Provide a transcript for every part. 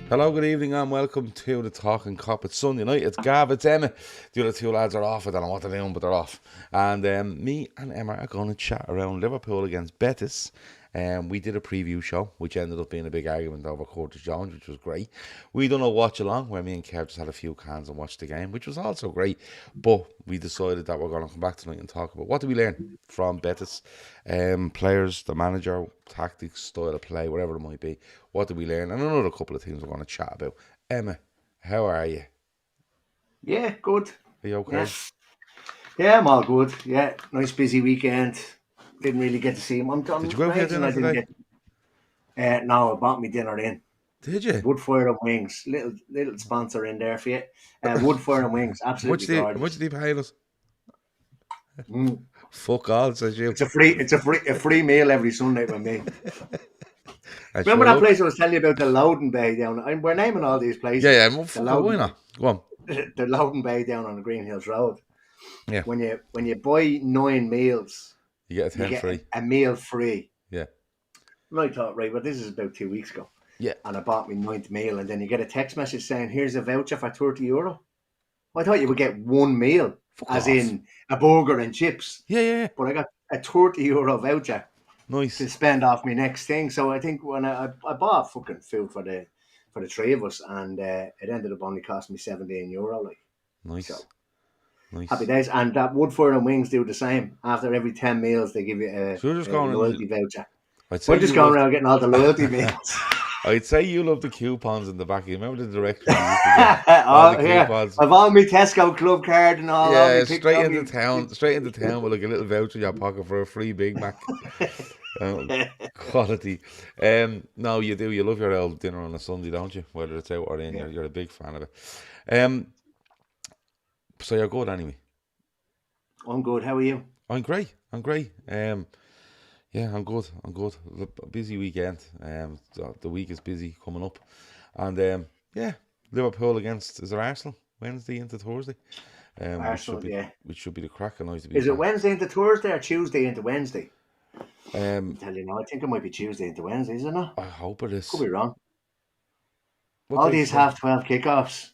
Hello, good evening, and welcome to the Talkin Kop. It's Sunday night. It's Gav, it's Emmet. The other two lads are off. I don't know what they're doing, but they're off. And me and Emma are going to chat around Liverpool against Bettis. We did a preview show, which ended up being a big argument over Curtis Jones, which was great. We done a watch along where me and Kev just had a few cans and watched the game, which was also great. But we decided that we're going to come back tonight and talk about what did we learn from Bettis, players, the manager, tactics, style of play, whatever it might be. What did we learn? And another couple of things we're going to chat about. Emma, how are you? Yeah, good. Are you okay? Yeah, I'm all good. Yeah, nice busy weekend. Didn't really get to see him. Did you go out for your Amazing dinner I didn't today? get. No, I bought me dinner in. Did you? Wood Fire and Wings. Little sponsor in there for you. Wood Fire and Wings. Absolutely How much gorgeous. did he pay us? Mm. Fuck all, says you. It's a free meal every Sunday with me. And Remember sure, that look. place I was telling you about, the Loudon Bay down? We're naming all these places. Yeah, well, The fuck it, why Loudon, not? Go on. the Loudon Bay down on the Green Hills Road. Yeah, When you buy 9 meals, you get a you 10 get free. a meal free. Yeah. And I thought, right, well, this is about 2 weeks ago. Yeah. And I bought my 9th meal, and then you get a text message saying, here's a voucher for €30. I thought you would get one meal, Fuck as off. in a burger and chips. Yeah. But I got a €30 voucher to Nice. spend off my next thing. So I think when I bought fucking food for the three of us, and it ended up only costing me €17. Like, Nice. so Nice. happy days. And that Woodford and Wings do the same. After every 10 meals, they give you So you're just a going loyalty voucher. I'd say We're just you going love around getting all the loyalty meals. I'd say you love the coupons in the back. You remember the directory you used to get? All the Yeah, coupons. I've all my Tesco club card and all Yeah, me picked straight up into me. town. Straight into town with like a little voucher in your pocket for a free Big Mac. Quality. No, you do. You love your old dinner on a Sunday, don't you? Whether it's out or in, Yeah. you're a big fan of it. Um, so you're good anyway. I'm good. How are you? I'm great. Yeah, I'm good. A busy weekend. The week is busy coming up, and yeah, Liverpool against is it Arsenal Wednesday into Thursday. Arsenal, yeah. Which should be the crack and nice to be Is it back. Wednesday into Thursday or Tuesday into Wednesday? I'll Um, tell you now, I think it might be Tuesday into Wednesday, isn't it? I hope it Could is. be wrong. What All day these today? 12 kickoffs.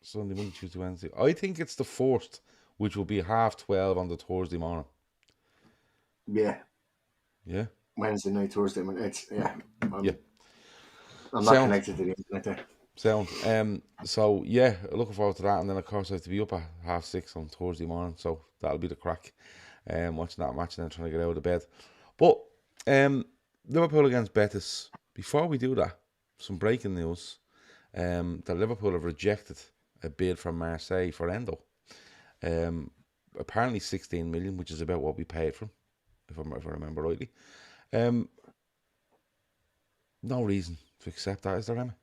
Sunday, Monday, Tuesday, Wednesday. I think it's the first, which will be 12:30 on the Thursday morning. Yeah, Yeah, Wednesday night, Thursday. It's yeah. I'm not Sound. connected to the internet there. Sound. So yeah, looking forward to that, and then of course I have to be up at 6:30 on Thursday morning, so that'll be the crack. Watching that match and then trying to get out of bed. But Liverpool against Betis. Before we do that, some breaking news. That Liverpool have rejected a bid from Marseille for Endo. Apparently 16 million, which is about what we paid for him, if I remember rightly. No reason to accept that, is there, Emma?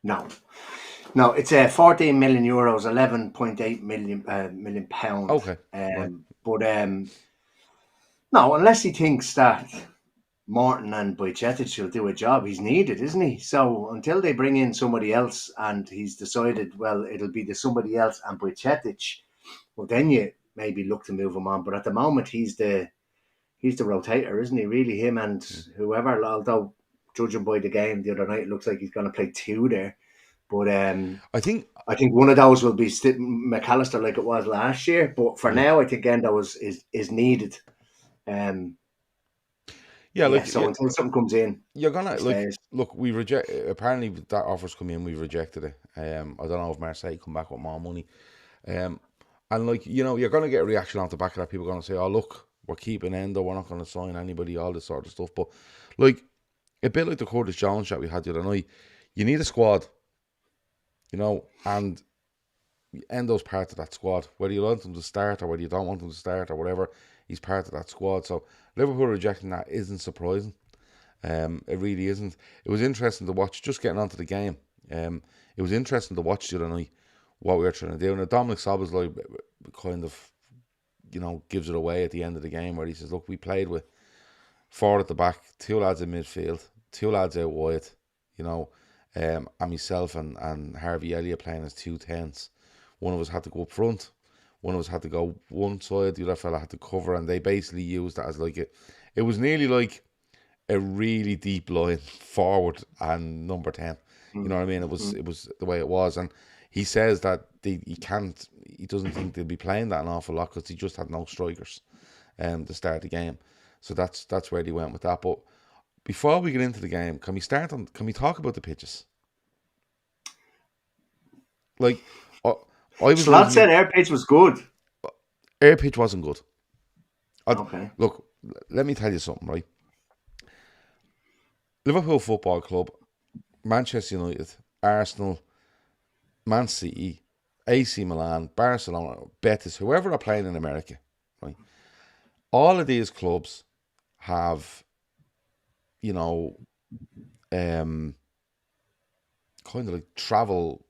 No, it's €14 million, 11.8 million pound. Okay, right. But no, unless he thinks that Morton and Bajcetic will do a job, he's needed, isn't he? So until they bring in somebody else and he's decided, well, it'll be the somebody else and Bajcetic, well, then you maybe look to move him on. But at the moment, he's the rotator, isn't he? Really, him and whoever. Although judging by the game the other night, it looks like he's going to play 2 there. But I think one of those will be McAllister like it was last year. But for now, I think Endo is needed. So until something comes in, you're gonna stays. look. We reject. Apparently, that offer's come in. We've rejected it. I don't know if Marseille come back with more money. And you're gonna get a reaction off the back of that. People are gonna say, "Oh, look, we're keeping Endo. We're not gonna sign anybody." All this sort of stuff. But a bit like the Curtis Jones chat we had the other night, you need a squad. And Endo's part of that squad. Whether you want him to start or whether you don't want him to start or whatever, he's part of that squad. So Liverpool rejecting that isn't surprising. It really isn't. It was interesting to watch, just getting onto the game. It was interesting to watch the other night what we were trying to do. And Dominic Szoboszlai kind of, gives it away at the end of the game where he says, look, we played with 4 at the back, 2 lads in midfield, 2 lads out wide, and myself and Harvey Elliott playing as 2 10s. One of us had to go up front, one of us had to go one side, the other fella had to cover, and they basically used that as it was nearly like a really deep line forward and number 10. You know what I mean? It was the way it was, and he says that he doesn't think they'll be playing that an awful lot because he just had no strikers to start the game. So that's where they went with that. But before we get into the game, can we talk about the pitches? Like, I was Slot said air pitch was good. Air pitch wasn't good. Okay. Look, let me tell you something, right? Liverpool Football Club, Manchester United, Arsenal, Man City, AC Milan, Barcelona, Betis, whoever are playing in America, right? All of these clubs have, kind of like travel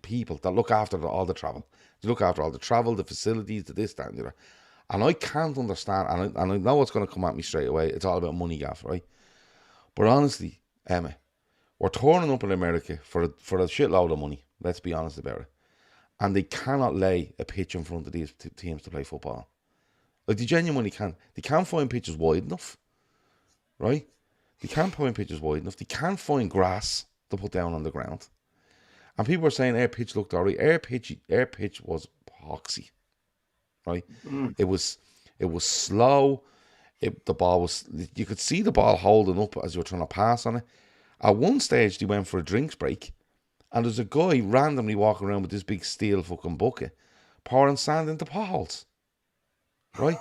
people that look after all the travel. They look after all the travel, the facilities, the this, that, and the other. And I can't understand, and I know what's going to come at me straight away. It's all about money, Gav, right? But honestly, Emma, we're turning up in America for a shitload of money. Let's be honest about it. And they cannot lay a pitch in front of these teams to play football. Like, they genuinely can't. They can't find pitches wide enough, right? They can't find pitches wide enough. They can't find grass to put down on the ground. And people are saying air pitch looked alright. Air pitch was poxy, right? It was slow. The ball was, you could see the ball holding up as you were trying to pass on it. At one stage, they went for a drinks break, and there's a guy randomly walking around with this big steel fucking bucket, pouring sand into potholes. Right?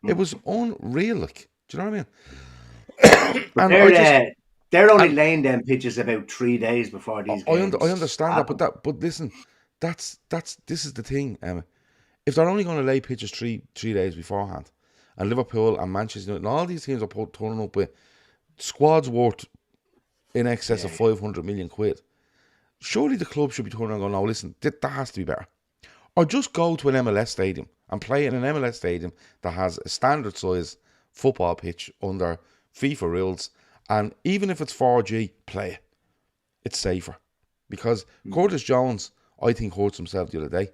It was unreal. Like, do you know what I mean? And they're only laying them pitches about 3 days before these games. I understand happen. But listen, this is the thing, Emma. If they're only going to lay pitches three days beforehand, and Liverpool and Manchester United and all these teams are turning up with squads worth in excess of 500 million quid, surely the club should be turning around and going, no, listen, that has to be better. Or just go to an MLS stadium and play in an MLS stadium that has a standard size football pitch under FIFA rules, and even if it's 4G, play it. It's safer. Because Curtis Jones, I think, hurts himself the other day,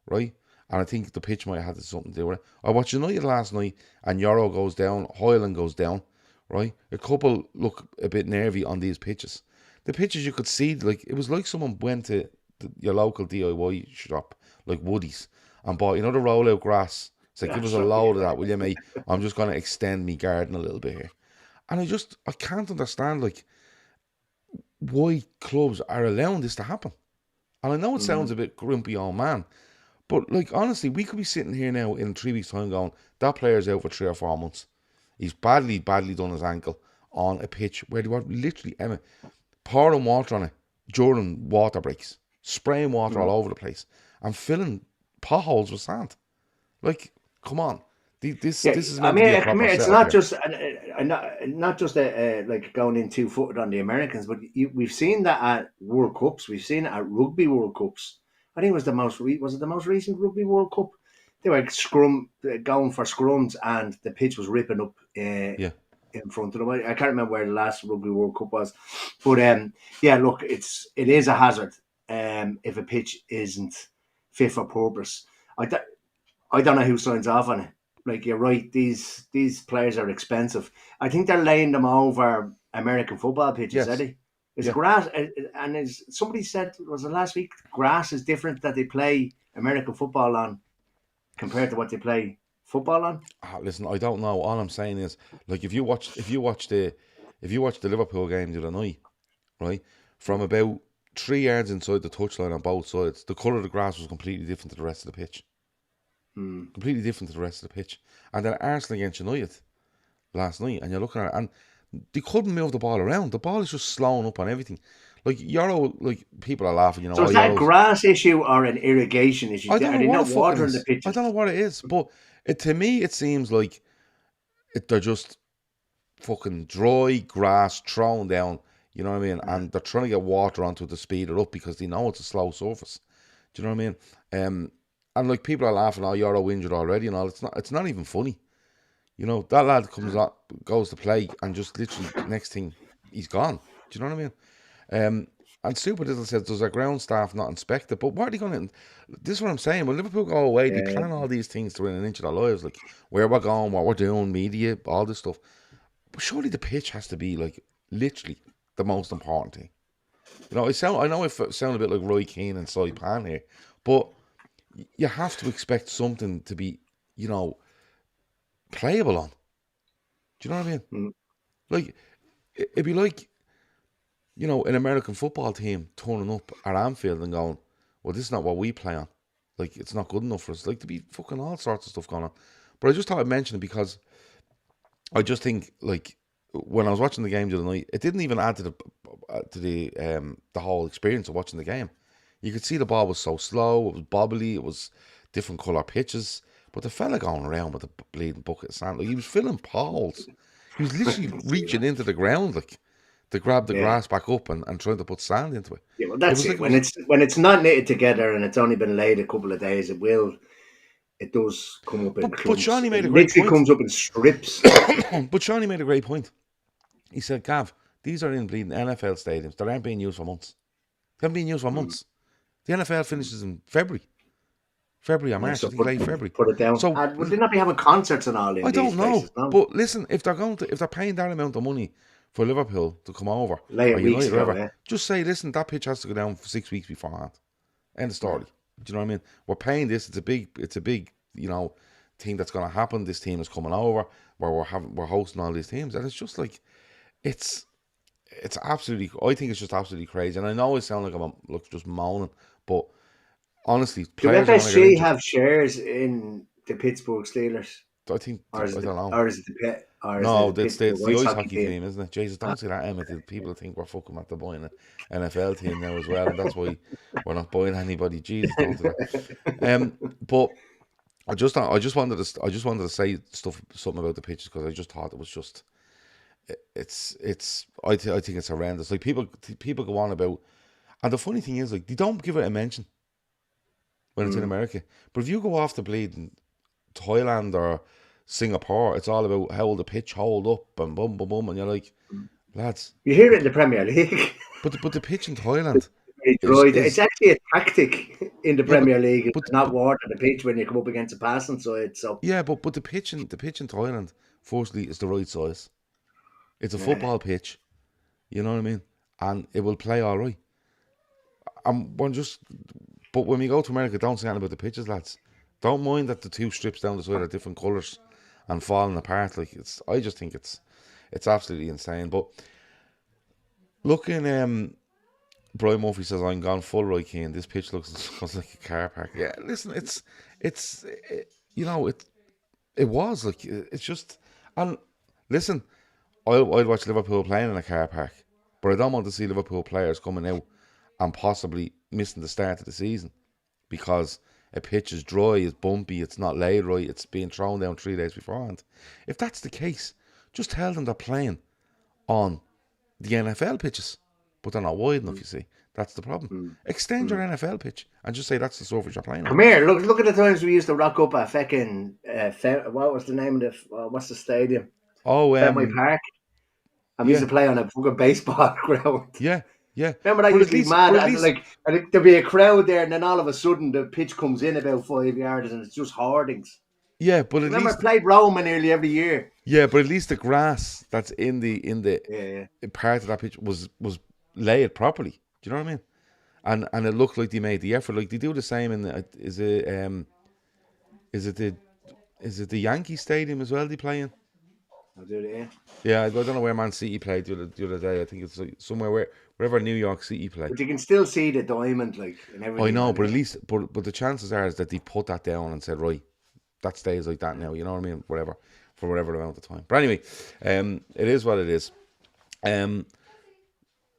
right? And I think the pitch might have had something to do with it. I watched United last night, and Euro goes down, Hoyland goes down, right? A couple look a bit nervy on these pitches. The pitches you could see, like, it was like someone went to your local DIY shop, like Woody's, and bought, the rollout grass. It's like, give us a load of that, will you, mate? I'm just going to extend me garden a little bit here. And I can't understand, like, why clubs are allowing this to happen. And I know it sounds a bit grumpy old man, but, like, honestly, we could be sitting here now in 3 weeks' time going, that player's out for 3 or 4 months. He's badly done his ankle on a pitch where they were literally, Emma, pouring water on it during water breaks, spraying water all over the place, and filling potholes with sand. Like, come on. This is meant to be a proper it's setup not just like going in 2-footed on the Americans, but we've seen that at World Cups. We've seen it at Rugby World Cups. I think it was the most recent Rugby World Cup. They were going for scrums, and the pitch was ripping up in front of them. I can't remember where the last Rugby World Cup was, but look, it is a hazard if a pitch isn't fit for purpose. I don't know who signs off on it. Like, you're right, these players are expensive. I think they're laying them over American football pitches, are they? Is grass, and as somebody said, was it last week, grass is different that they play American football on compared to what they play football on? Listen, I don't know. All I'm saying is, like, if you watch the Liverpool game the other night, right, from about 3 yards inside the touchline on both sides, the colour of the grass was completely different to the rest of the pitch. Completely different to the rest of the pitch. And then Arsenal against United last night, and you're looking at it, and they couldn't move the ball around. The ball is just slowing up on everything. Like, Euro, like, people are laughing, So is that a grass issue or an irrigation issue? I don't know what watering the pitches? I don't know what it is, but to me it seems like they're just fucking dry grass thrown down, you know what I mean? And they're trying to get water onto it to speed it up because they know it's a slow surface. Do you know what I mean? And, like, people are laughing, oh, Euro injured already and all. It's not even funny. You know, that lad goes to play, and just literally next thing, he's gone. Do you know what I mean? And Super Diddle says, does our ground staff not inspect it? But what are they going to... This is what I'm saying. When Liverpool go away, they plan all these things to win an inch of their lives. Like, where we're going, what we're doing, media, all this stuff. But surely the pitch has to be like literally the most important thing. You know, I know I sound a bit like Roy Keane and Cy Pan here, but you have to expect something to be, you know, playable on. Do you know what I mean? Mm. Like, it'd be like, you know, an American football team turning up at Anfield and going, well, this is not what we play on. Like, it's not good enough for us. Like, to be fucking all sorts of stuff going on. But I just thought I'd mention it because I just think, like, when I was watching the game the other night, it didn't even add to the whole experience of watching the game. You could see the ball was so slow, it was bobbly, it was different colour pitches. But the fella going around with a bleeding bucket of sand, like, he was filling poles. He was literally reaching into the ground, like, to grab the Yeah. grass back up and trying to put sand into it. Yeah, well, that's Like it. When it's not knitted together and it's only been laid a couple of days, it does come up in but clumps. Shawnee It made a great literally point. comes up in strips. But Shawnee made a great point. He said, Gav, these are in bleeding NFL stadiums. They aren't being used for months. They haven't been used for months. The NFL finishes in February or Yeah, March, so I think late February. put it down. So Would they not be having concerts and all in I these don't know. places? No, But listen, if they're paying that amount of money for Liverpool to come over, late or weeks United, or ago. whatever, Yeah. just say, listen, that pitch has to go down for 6 weeks beforehand. End of story. Do you know what I mean? We're paying this. It's a big, you know, thing that's going to happen. This team is coming over, where we're hosting all these teams, and it's just like, it's absolutely. I think it's just absolutely crazy. And I know it sounds like I'm just moaning, but honestly, Do players are going to get FSG injured. have shares in the Pittsburgh Steelers, I think or is I it don't know. or is it the Pit, or is it No, the Pittsburgh it's the White ice Hockey hockey team? team, isn't it? Jesus, don't say that, Emmet. People think we're fucking at the buying an NFL team now as well, and that's why we're not buying anybody. Jesus, don't do that. But I just wanted to say something about the pitches because I just thought it was just I think it's horrendous. Like people go on about, and the funny thing is, like, they don't give it a mention when it's in Mm. America. But if you go off to bleeding Thailand or Singapore, it's all about how will the pitch hold up and boom, boom, boom, and you're like, lads, You hear it in the Premier League. but the pitch in Thailand Really it's is actually a tactic in the yeah, Premier League to but not but water the pitch when you come up against a passing side. So yeah, but the pitch in Thailand, firstly, is the right size. It's a yeah. football pitch, you know what I mean, and it will play all right. But when we go to America, don't say anything about the pitches, lads. Don't mind that the two strips down the side are different colours and falling apart. Like I just think it's absolutely insane. But looking, Brian Murphy says I'm gone full right Keane. This pitch looks like a car park. Yeah, listen, you know it was like it's just and listen, I'd watch Liverpool playing in a car park, but I don't want to see Liverpool players coming out and possibly missing the start of the season because a pitch is dry, it's bumpy, it's not laid right, it's being thrown down 3 days beforehand. If that's the case, just tell them they're playing on the NFL pitches, but they're not wide enough, you see. That's the problem. Mm. Extend your NFL pitch and just say that's the surface you're playing on. Come here, look at the times we used to rock up at fucking what was the name of what's the stadium? Oh, Fenway Park. And we used yeah, to play on a fucking baseball ground. yeah, yeah. Remember that But used at to be least, mad, but at and least, like there'd be a crowd there, and then all of a sudden the pitch comes in about 5 yards, and it's just hoardings. yeah, but at Remember, I least, played Roma nearly every year. yeah, but at least the grass that's in the Yeah, part of that pitch was laid properly. Do you know what I mean? And it looked like they made the effort. Like they do the same in the, is it the Yankee Stadium as well they play in? I'll do it. Yeah, Yeah, I don't know where Man City played the other day. I think it's like somewhere wherever New York City play. but you can still see the diamond, like, and everything. I know, but at it. least but the chances are is that they put that down and said, right, that stays like that now. You know what I mean? Whatever, for whatever amount of time. But anyway, it is what it is.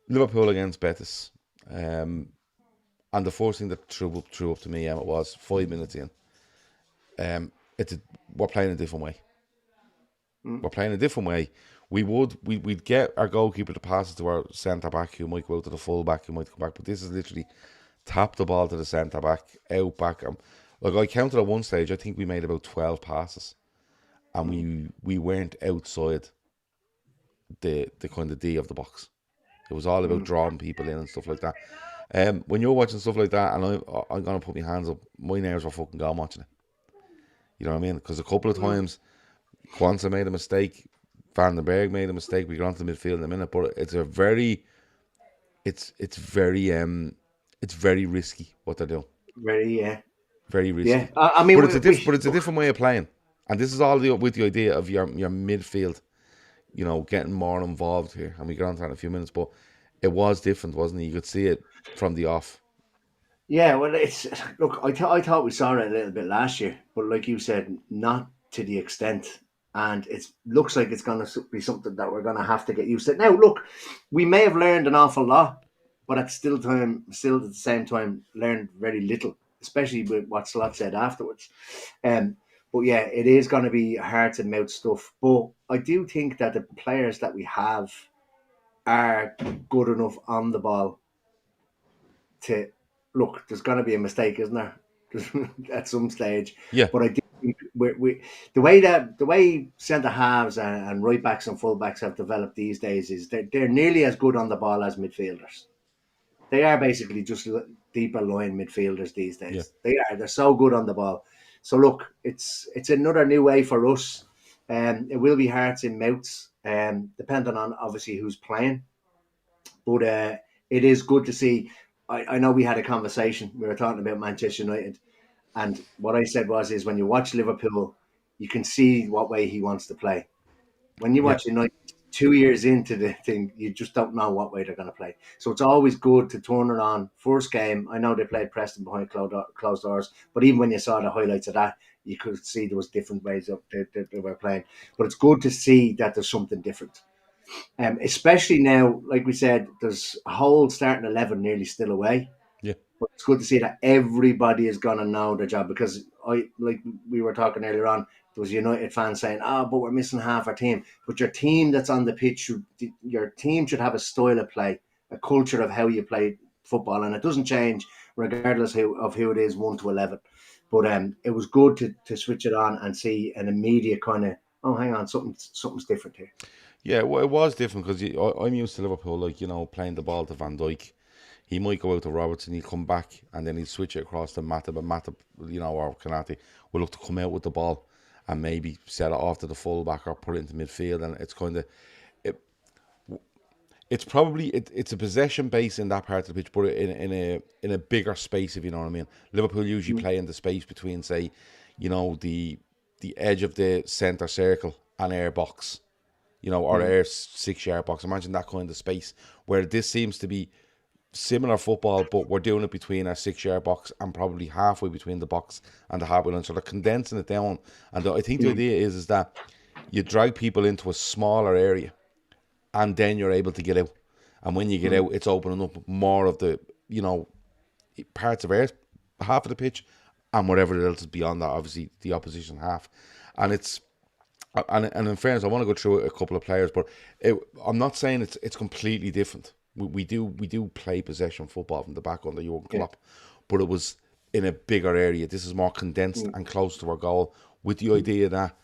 Liverpool against Bettis. And the first thing that threw up to me, Emmet, was 5 minutes in. We're playing a different way. We're playing a different way. We'd get our goalkeeper to pass it to our centre back, who might go out to the fullback, who might come back. But this is literally tap the ball to the centre back, out back. Like I counted at one stage, I think we made about 12 passes, and we weren't outside the kind of D of the box. It was all about drawing people in and stuff like that. When you're watching stuff like that, and I'm gonna put my hands up, my nerves were fucking gone watching it. You know what I mean? Because a couple of times, Kwanzaa made a mistake. Van den Berg made a mistake. We got onto the midfield in a minute, but it's a very, it's very risky what they're doing. Very, Very yeah. risky. I mean, But it's a look, different way of playing, and this is all with the idea of your midfield, getting more involved here. And we get on to that in a few minutes, but it was different, wasn't it? You could see it from the off. yeah. Well, it's look. I thought we saw it a little bit last year, but like you said, not to the extent. And it looks like it's going to be something that we're going to have to get used to. Now, look, we may have learned an awful lot, but still at the same time, learned very little, especially with what Slot said afterwards. But yeah, it is going to be hard to mouth stuff. But I do think that the players that we have are good enough on the ball to look. There's going to be a mistake, isn't there? At some stage, Yeah, but I do think the way centre halves and right backs and full backs have developed these days is they're nearly as good on the ball as midfielders. They are basically just deeper line midfielders these yeah, days. They're so good on the ball. So look, it's another new way for us. It will be hearts in mouths, depending on obviously who's playing. But it is good to see. I know we had a conversation. We were talking about Manchester United, and what I said is when you watch Liverpool, you can see what way he wants to play. When you yeah, watch United 2 years into the thing, you just don't know what way they're going to play. So it's always good to turn it on. First game, I know they played Preston behind closed doors, but even when you saw the highlights of that, you could see there was different ways of they were playing. But it's good to see that there's something different. Especially now, like we said, there's a whole starting 11 nearly still away. yeah, But it's good to see that everybody is going to know their job because like we were talking earlier on, there was United fans saying, "Oh, but we're missing half our team." But your team that's on the pitch, your team should have a style of play, a culture of how you play football, and it doesn't change regardless of who it is, 1 to 11. But it was good to switch it on and see an immediate kind of, oh, hang on, something's different here. yeah. Well, it was different because I'm used to Liverpool, like playing the ball to Van Dijk. He might go out to Robertson, he'll come back, and then he'll switch it across to Matip, and Matip, or Kanate will look to come out with the ball and maybe set it off to the fullback or put it into midfield, and it's kind of it. It's probably it's a possession base in that part of the pitch, but in a bigger space, if you know what I mean. Liverpool usually play in the space between, say, the edge of the centre circle and air box, or air 6 yard box. Imagine that kind of space where this seems to be similar football, but we're doing it between our 6 yard box and probably halfway between the box and the halfway line. So they're condensing it down. And I think the idea is that you drag people into a smaller area and then you're able to get out. And when you get out, it's opening up more of the, parts of our half of the pitch and whatever else is beyond that, obviously the opposition half. And and in fairness, I want to go through a couple of players, but I'm not saying it's completely different. We do play possession football from the back under Jurgen Klopp, but it was in a bigger area. This is more condensed and close to our goal, with the idea that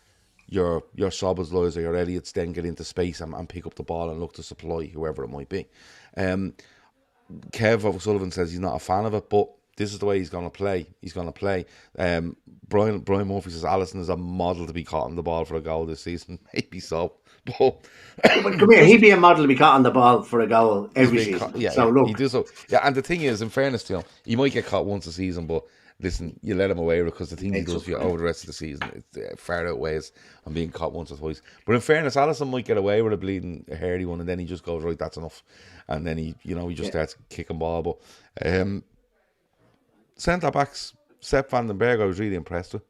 your Szoboszlais or your Elliots then get into space and pick up the ball and look to supply whoever it might be. Kev O'Sullivan says he's not a fan of it, but this is the way he's going to play. He's going to play. Brian Murphy says Alisson is a model to be caught on the ball for a goal this season. Maybe so. But come here, he'd be a model to be caught on the ball for a goal every season. Look, he does so. Yeah, and the thing is, in fairness to him, he might get caught once a season, but listen, you let him away because the things he does for you over the rest of the season, it far outweighs on being caught once or twice. But in fairness, Alisson might get away with a bleeding hairy one, and then he just goes, right, that's enough, and then he just starts kicking ball. But centre backs, Sepp van den Berg, I was really impressed with.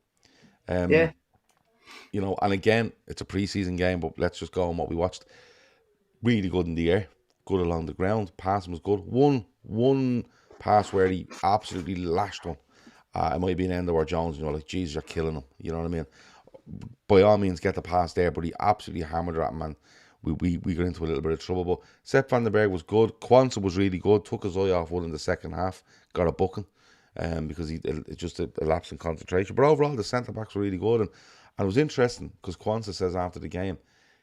yeah. And again, it's a pre-season game, but let's just go on what we watched. Really good in the air, good along the ground. Passing was good. One pass where he absolutely lashed one. It might be an end or Jones, like, Jesus, you're killing him. You know what I mean? By all means, get the pass there, but he absolutely hammered at him, and we got into a little bit of trouble. But Sepp van den Berg was good. Kwanzaa was really good. Took his eye off one in the second half. Got a booking. Because it's just a lapse in concentration. But overall, the centre backs were really good, and it was interesting because Kwanzaa says after the game,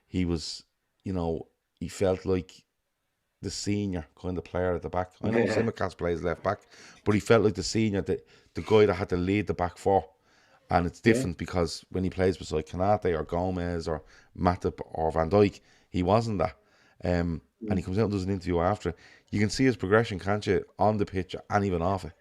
he was, he felt like the senior kind of player at the back. I know Simicast plays left back, but he felt like the senior, the guy that had to lead the back four, And it's Yeah. different because when he plays beside Kanate or Gomez or Matip or Van Dijk, he wasn't that. And he comes out and does an interview after. You can see his progression, can't you, on the pitch and even off it.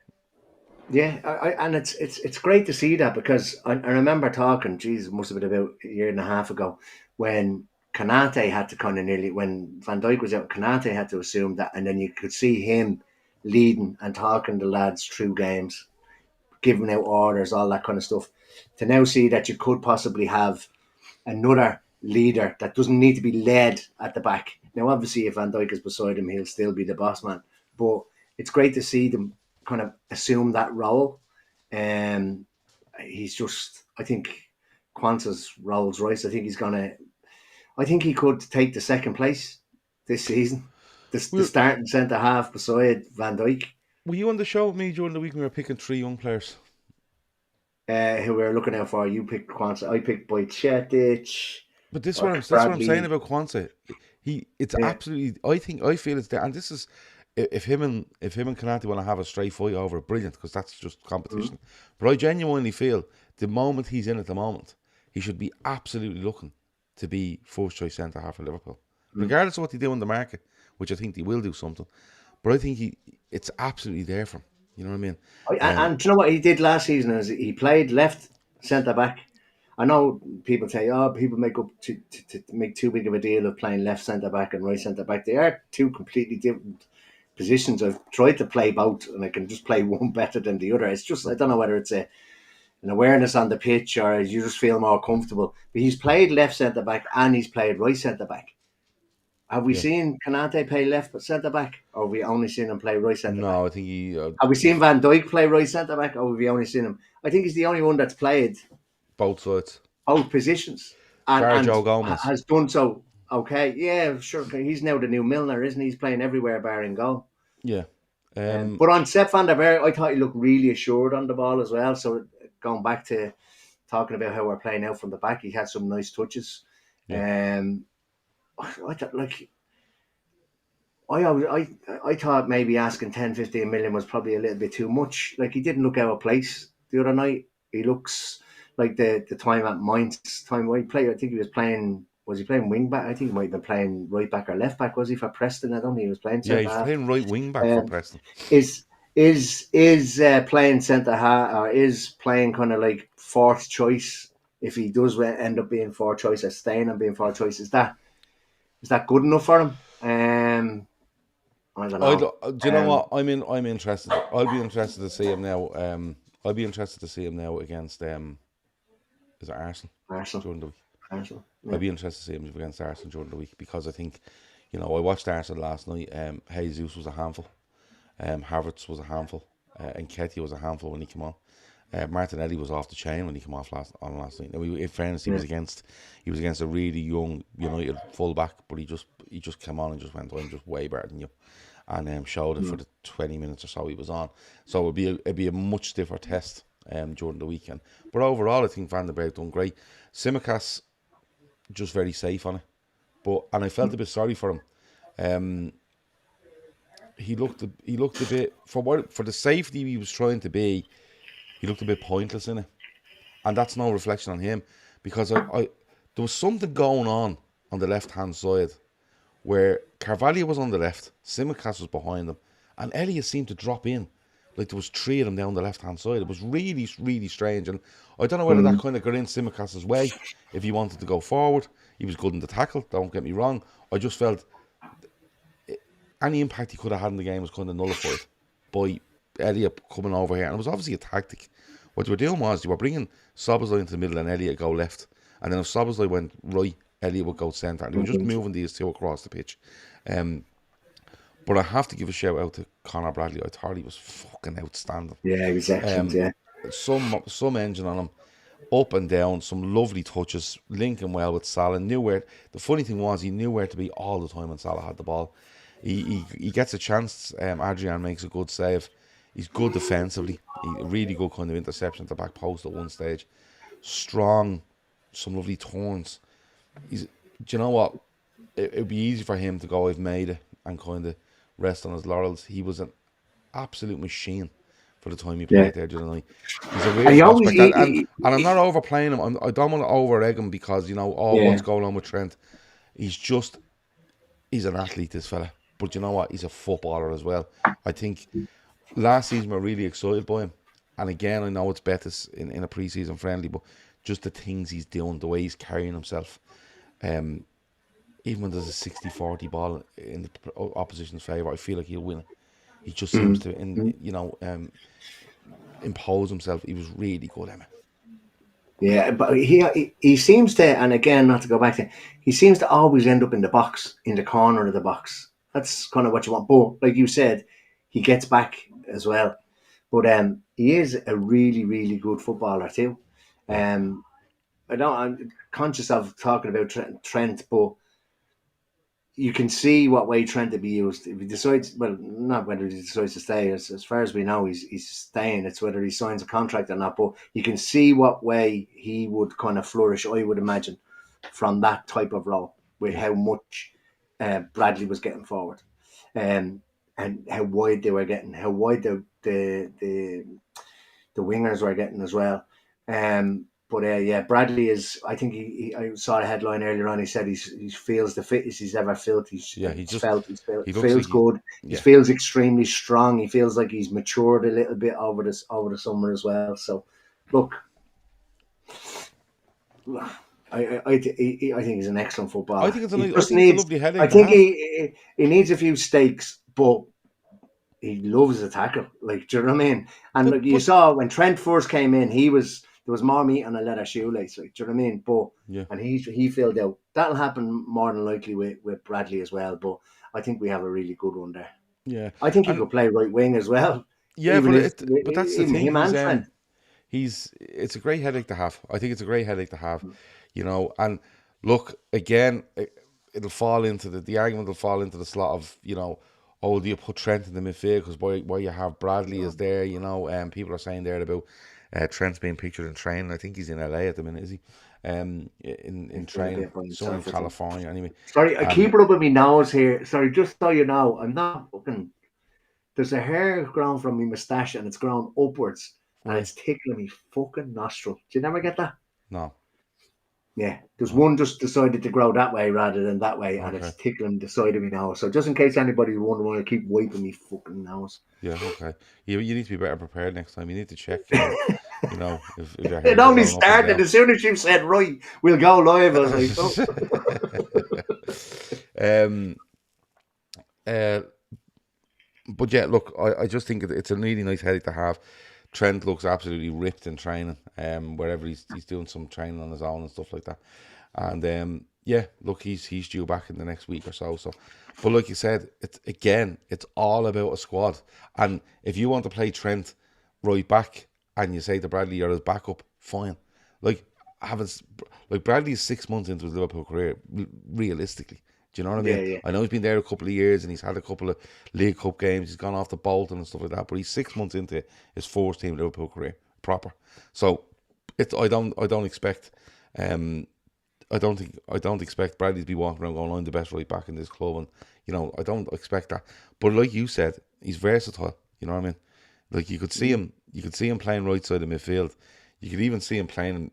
Yeah, and it's great to see that because I remember talking. Geez, it must have been about a year and a half ago when Kanate had to kind of nearly when Van Dijk was out. Kanate had to assume that, and then you could see him leading and talking the lads through games, giving out orders, all that kind of stuff. To now see that you could possibly have another leader that doesn't need to be led at the back. Now, obviously, if Van Dijk is beside him, he'll still be the boss man. But it's great to see them kind of assume that role. Um, he's just, I think, Kwanzaa's Rolls Royce. I think he could take the second place this season. The We're, starting centre half beside Van Dijk, were you on the show with me during the week when we were picking 3 young players? who we're looking out for. You picked Kwanzaa. I picked Bajcetic But or this is what I'm saying Bradley. about Kwanzaa. It's Yeah. absolutely. I feel it's there, and this is if him and Kanati want to have a straight fight over it, brilliant because that's just competition. But I genuinely feel the moment he's in at the moment, he should be absolutely looking to be first choice centre half for Liverpool, regardless of what they do in the market, which I think they will do something. But I think it's absolutely there for him. You know what I mean? And do you know what he did last season? Is he played left centre back. I know people say, "Oh, people make up to make too big of a deal of playing left centre back and right centre back." They are two completely different positions. I've tried to play both, and I can just play one better than the other. It's just I don't know whether it's an awareness on the pitch or you just feel more comfortable. But he's played left centre back and he's played right centre back. Have we Yeah. seen Kanate play left centre back, or have we only seen him play right centre back? No, I think he Have we seen Van Dijk play right centre back, or have we only seen him? I think he's the only one that's played both sides. both positions and Bar Joe Gomez. has done so. Okay, yeah, sure. He's now the new Milner, isn't he? He's playing everywhere bar in goal. Yeah. But on Sepp van der Berg, I thought he looked really assured on the ball as well. So going back to talking about how we're playing out from the back, he had some nice touches. Yeah. I thought, like I thought maybe asking 10, 15 million was probably a little bit too much. Like he didn't look out of place the other night. He looks like the time at Mainz time where he played. I think he was playing. Was he playing wing back? I think he might have been playing right back or left back. Was he for Preston? I don't think he was playing Yeah, centre he's half. playing right wing back for Um, Preston. is playing centre half or is playing kind of like fourth choice? If he does end up being fourth choice or staying and being fourth choice, is that good enough for him? I don't know. Do you know Um, what? I'm interested. I'll be interested to see him now. I'll be interested to see him now against is it Arsenal Arsenal. during the week? Arsenal. I'd Yeah. be interested to see him against Arsenal during the week because I think, I watched Arsenal last night. Jesus was a handful. Havertz was a handful. And Ketty was a handful when he came on. Martinelli was off the chain when he came off last night. Now, in fairness, he Yeah. was against a really young United fullback, but he just came on and just went, "I'm just way better than you," and showed it for the 20 minutes or so he was on. So it'd be a much stiffer test during the weekend. But overall, I think Van der Beek done great. Simicas just very safe on it, and I felt a bit sorry for him. He looked a bit for the safety he was trying to be. He looked a bit pointless in it, and that's no reflection on him because I there was something going on the left hand side where Carvalho was on the left, Simicas was behind him, and Elliott seemed to drop in like there was 3 of them down the left hand side. It was really really strange, and I don't know whether that kind of got in Simicas's way if he wanted to go forward. He was good in the tackle. Don't get me wrong. I just felt any impact he could have had in the game was kind of nullified by Elliott coming over here. And it was obviously a tactic. What they were doing was they were bringing Szoboszlai into the middle and Elliott go left. And then if Szoboszlai went right, Elliott would go centre. And they were just moving these two across the pitch. But I have to give a shout out to Conor Bradley. I thought he was fucking outstanding. Yeah, he was excellent. Yeah. Some engine on him, up and down, some lovely touches, linking well with Salah. The funny thing was he knew where to be all the time when Salah had the ball. He gets a chance. Adrian makes a good save. He's good defensively. A really good kind of interception at the back post at one stage. Strong, some lovely turns. Do you know what? It'd be easy for him to go, "I've made it," and kind of rest on his laurels. He was an absolute machine for the time he Yeah. played there the other night. He's a real And he always, prospect, and I'm not overplaying him. I don't want to over egg him because yeah. what's going on with Trent. He's an athlete, this fella. But you know what? He's a footballer as well. I think last season we're really excited by him. And again, I know it's Bettis in a pre-season friendly, but just the things he's doing, the way he's carrying himself. Even when there's a 60-40 ball in the opposition's favour, I feel like he'll win it. He just seems to, impose himself. He was really good, Emma. Yeah, but he seems to, and again, not to go back to, he seems to always end up in the box, in the corner of the box. That's kind of what you want. But like you said, he gets back as well. But he is a really, really good footballer too. Yeah. I'm conscious of talking about Trent, but you can see what way Trent to be used. If he decides, well, not whether he decides to stay. As far as we know, he's staying. It's whether he signs a contract or not. But you can see what way he would kind of flourish, I would imagine, from that type of role, with how much Bradley was getting forward, and how wide they were getting, how wide the wingers were getting as well. But yeah, Bradley is. I think I saw a headline earlier on. He said he feels the fittest he's ever felt. He looks feels like good. He feels extremely strong. He feels like he's matured a little bit over the summer as well. So, look, I think he's an excellent footballer. I think it's a lovely I headache to think have. he needs a few stakes, but he loves a tackle. Like, do you know what I mean? And look, you saw when Trent first came in, there was more meat on a leather shoelace. Like, do you know what I mean? But Yeah. and he filled out. That'll happen more than likely with Bradley as well. But I think we have a really good one there. Yeah. I think he And could play right wing as well. yeah, but that's the Even thing. him and Trent. It's a great headache to have. I think it's a great headache to have, And look, again, it'll fall into the argument will fall into the slot of oh, do you put Trent in the midfield because why you have Bradley is there, people are saying there about Trent's being pictured in training. I think he's in LA at the minute, is he? In training, somewhere in California, anyway. Sorry, I keep rubbing my nose here. Sorry, just so you know, I'm not fucking. There's a hair grown from my moustache and it's grown upwards. And it's tickling me fucking nostril. Do you never get that? No. Yeah. There's one just decided to grow that way rather than that way, and Okay. it's tickling the side of me nose. So just in case anybody's wondering, I keep wiping me fucking nose. Yeah, okay. You need to be better prepared next time. You need to check, if your hair It only started as soon as you said, right, we'll go live. I was like, but yeah, look, I just think it's a really nice headache to have. Trent looks absolutely ripped in training, wherever he's doing some training on his own and stuff like that. And yeah, look, he's due back in the next week or so. So, but like you said, it's all about a squad. And if you want to play Trent right back, and you say to Bradley you're his backup, fine. Like Bradley's 6 months into his Liverpool career, realistically. Do you know what I mean? Yeah. I know he's been there a couple of years and he's had a couple of League Cup games. He's gone off to Bolton and stuff like that. But he's 6 months into his first team Liverpool career, proper. So I don't expect I don't expect Bradley to be walking around going, I'm the best right back in this club, and I don't expect that. But like you said, he's versatile. You know what I mean? Like you could see him playing right side of midfield. You could even see him playing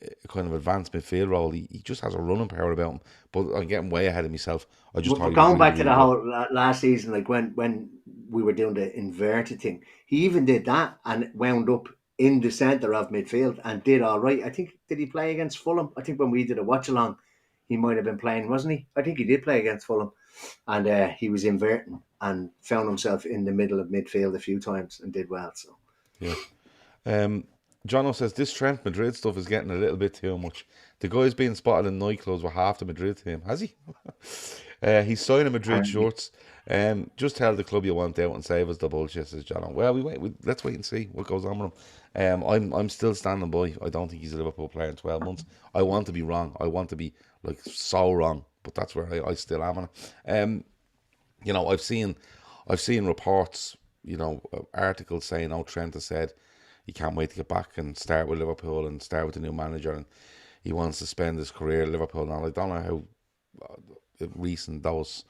a kind of advanced midfield role. He just has a running power about him. But I'm getting way ahead of myself. I just thought going back to the whole last season, like when we were doing the inverted thing, he even did that and wound up in the centre of midfield and did all right. I think, did he play against Fulham? I think when we did a watch along, he might have been playing, wasn't he? I think he did play against Fulham, and he was inverting and found himself in the middle of midfield a few times and did well. So yeah. Jono says this Trent Madrid stuff is getting a little bit too much. The guy's being spotted in nightclubs with half the Madrid team. Has he? He's signing Madrid shorts. Just tell the club you want out and save us the bullshit, says Jono. Well, let's wait and see what goes on with him. I'm still standing by. I don't think he's a Liverpool player in 12 months. I want to be wrong. I want to be like so wrong, but that's where I still am on it. I've seen reports, articles saying, oh, Trent has said he can't wait to get back and start with Liverpool and start with the new manager, and he wants to spend his career at Liverpool. Now, I don't know how recent those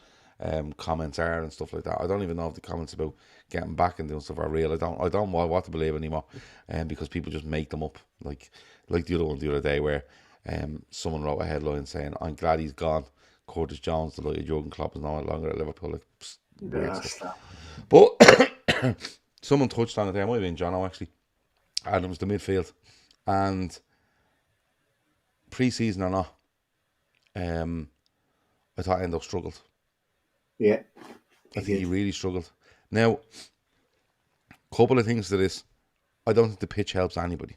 comments are and stuff like that. I don't even know if the comments about getting back and doing stuff are real. I don't know what to believe anymore, because people just make them up. Like the other one the other day where someone wrote a headline saying, "I'm glad he's gone. Curtis Jones delighted Jurgen Klopp is no longer at Liverpool." Like, weird stuff. But someone touched on it there. It might have been Jono actually, and it was the midfield. And pre-season or not, I thought Endo struggled. Yeah, I think he really struggled. Now, couple of things to this. I don't think the pitch helps anybody,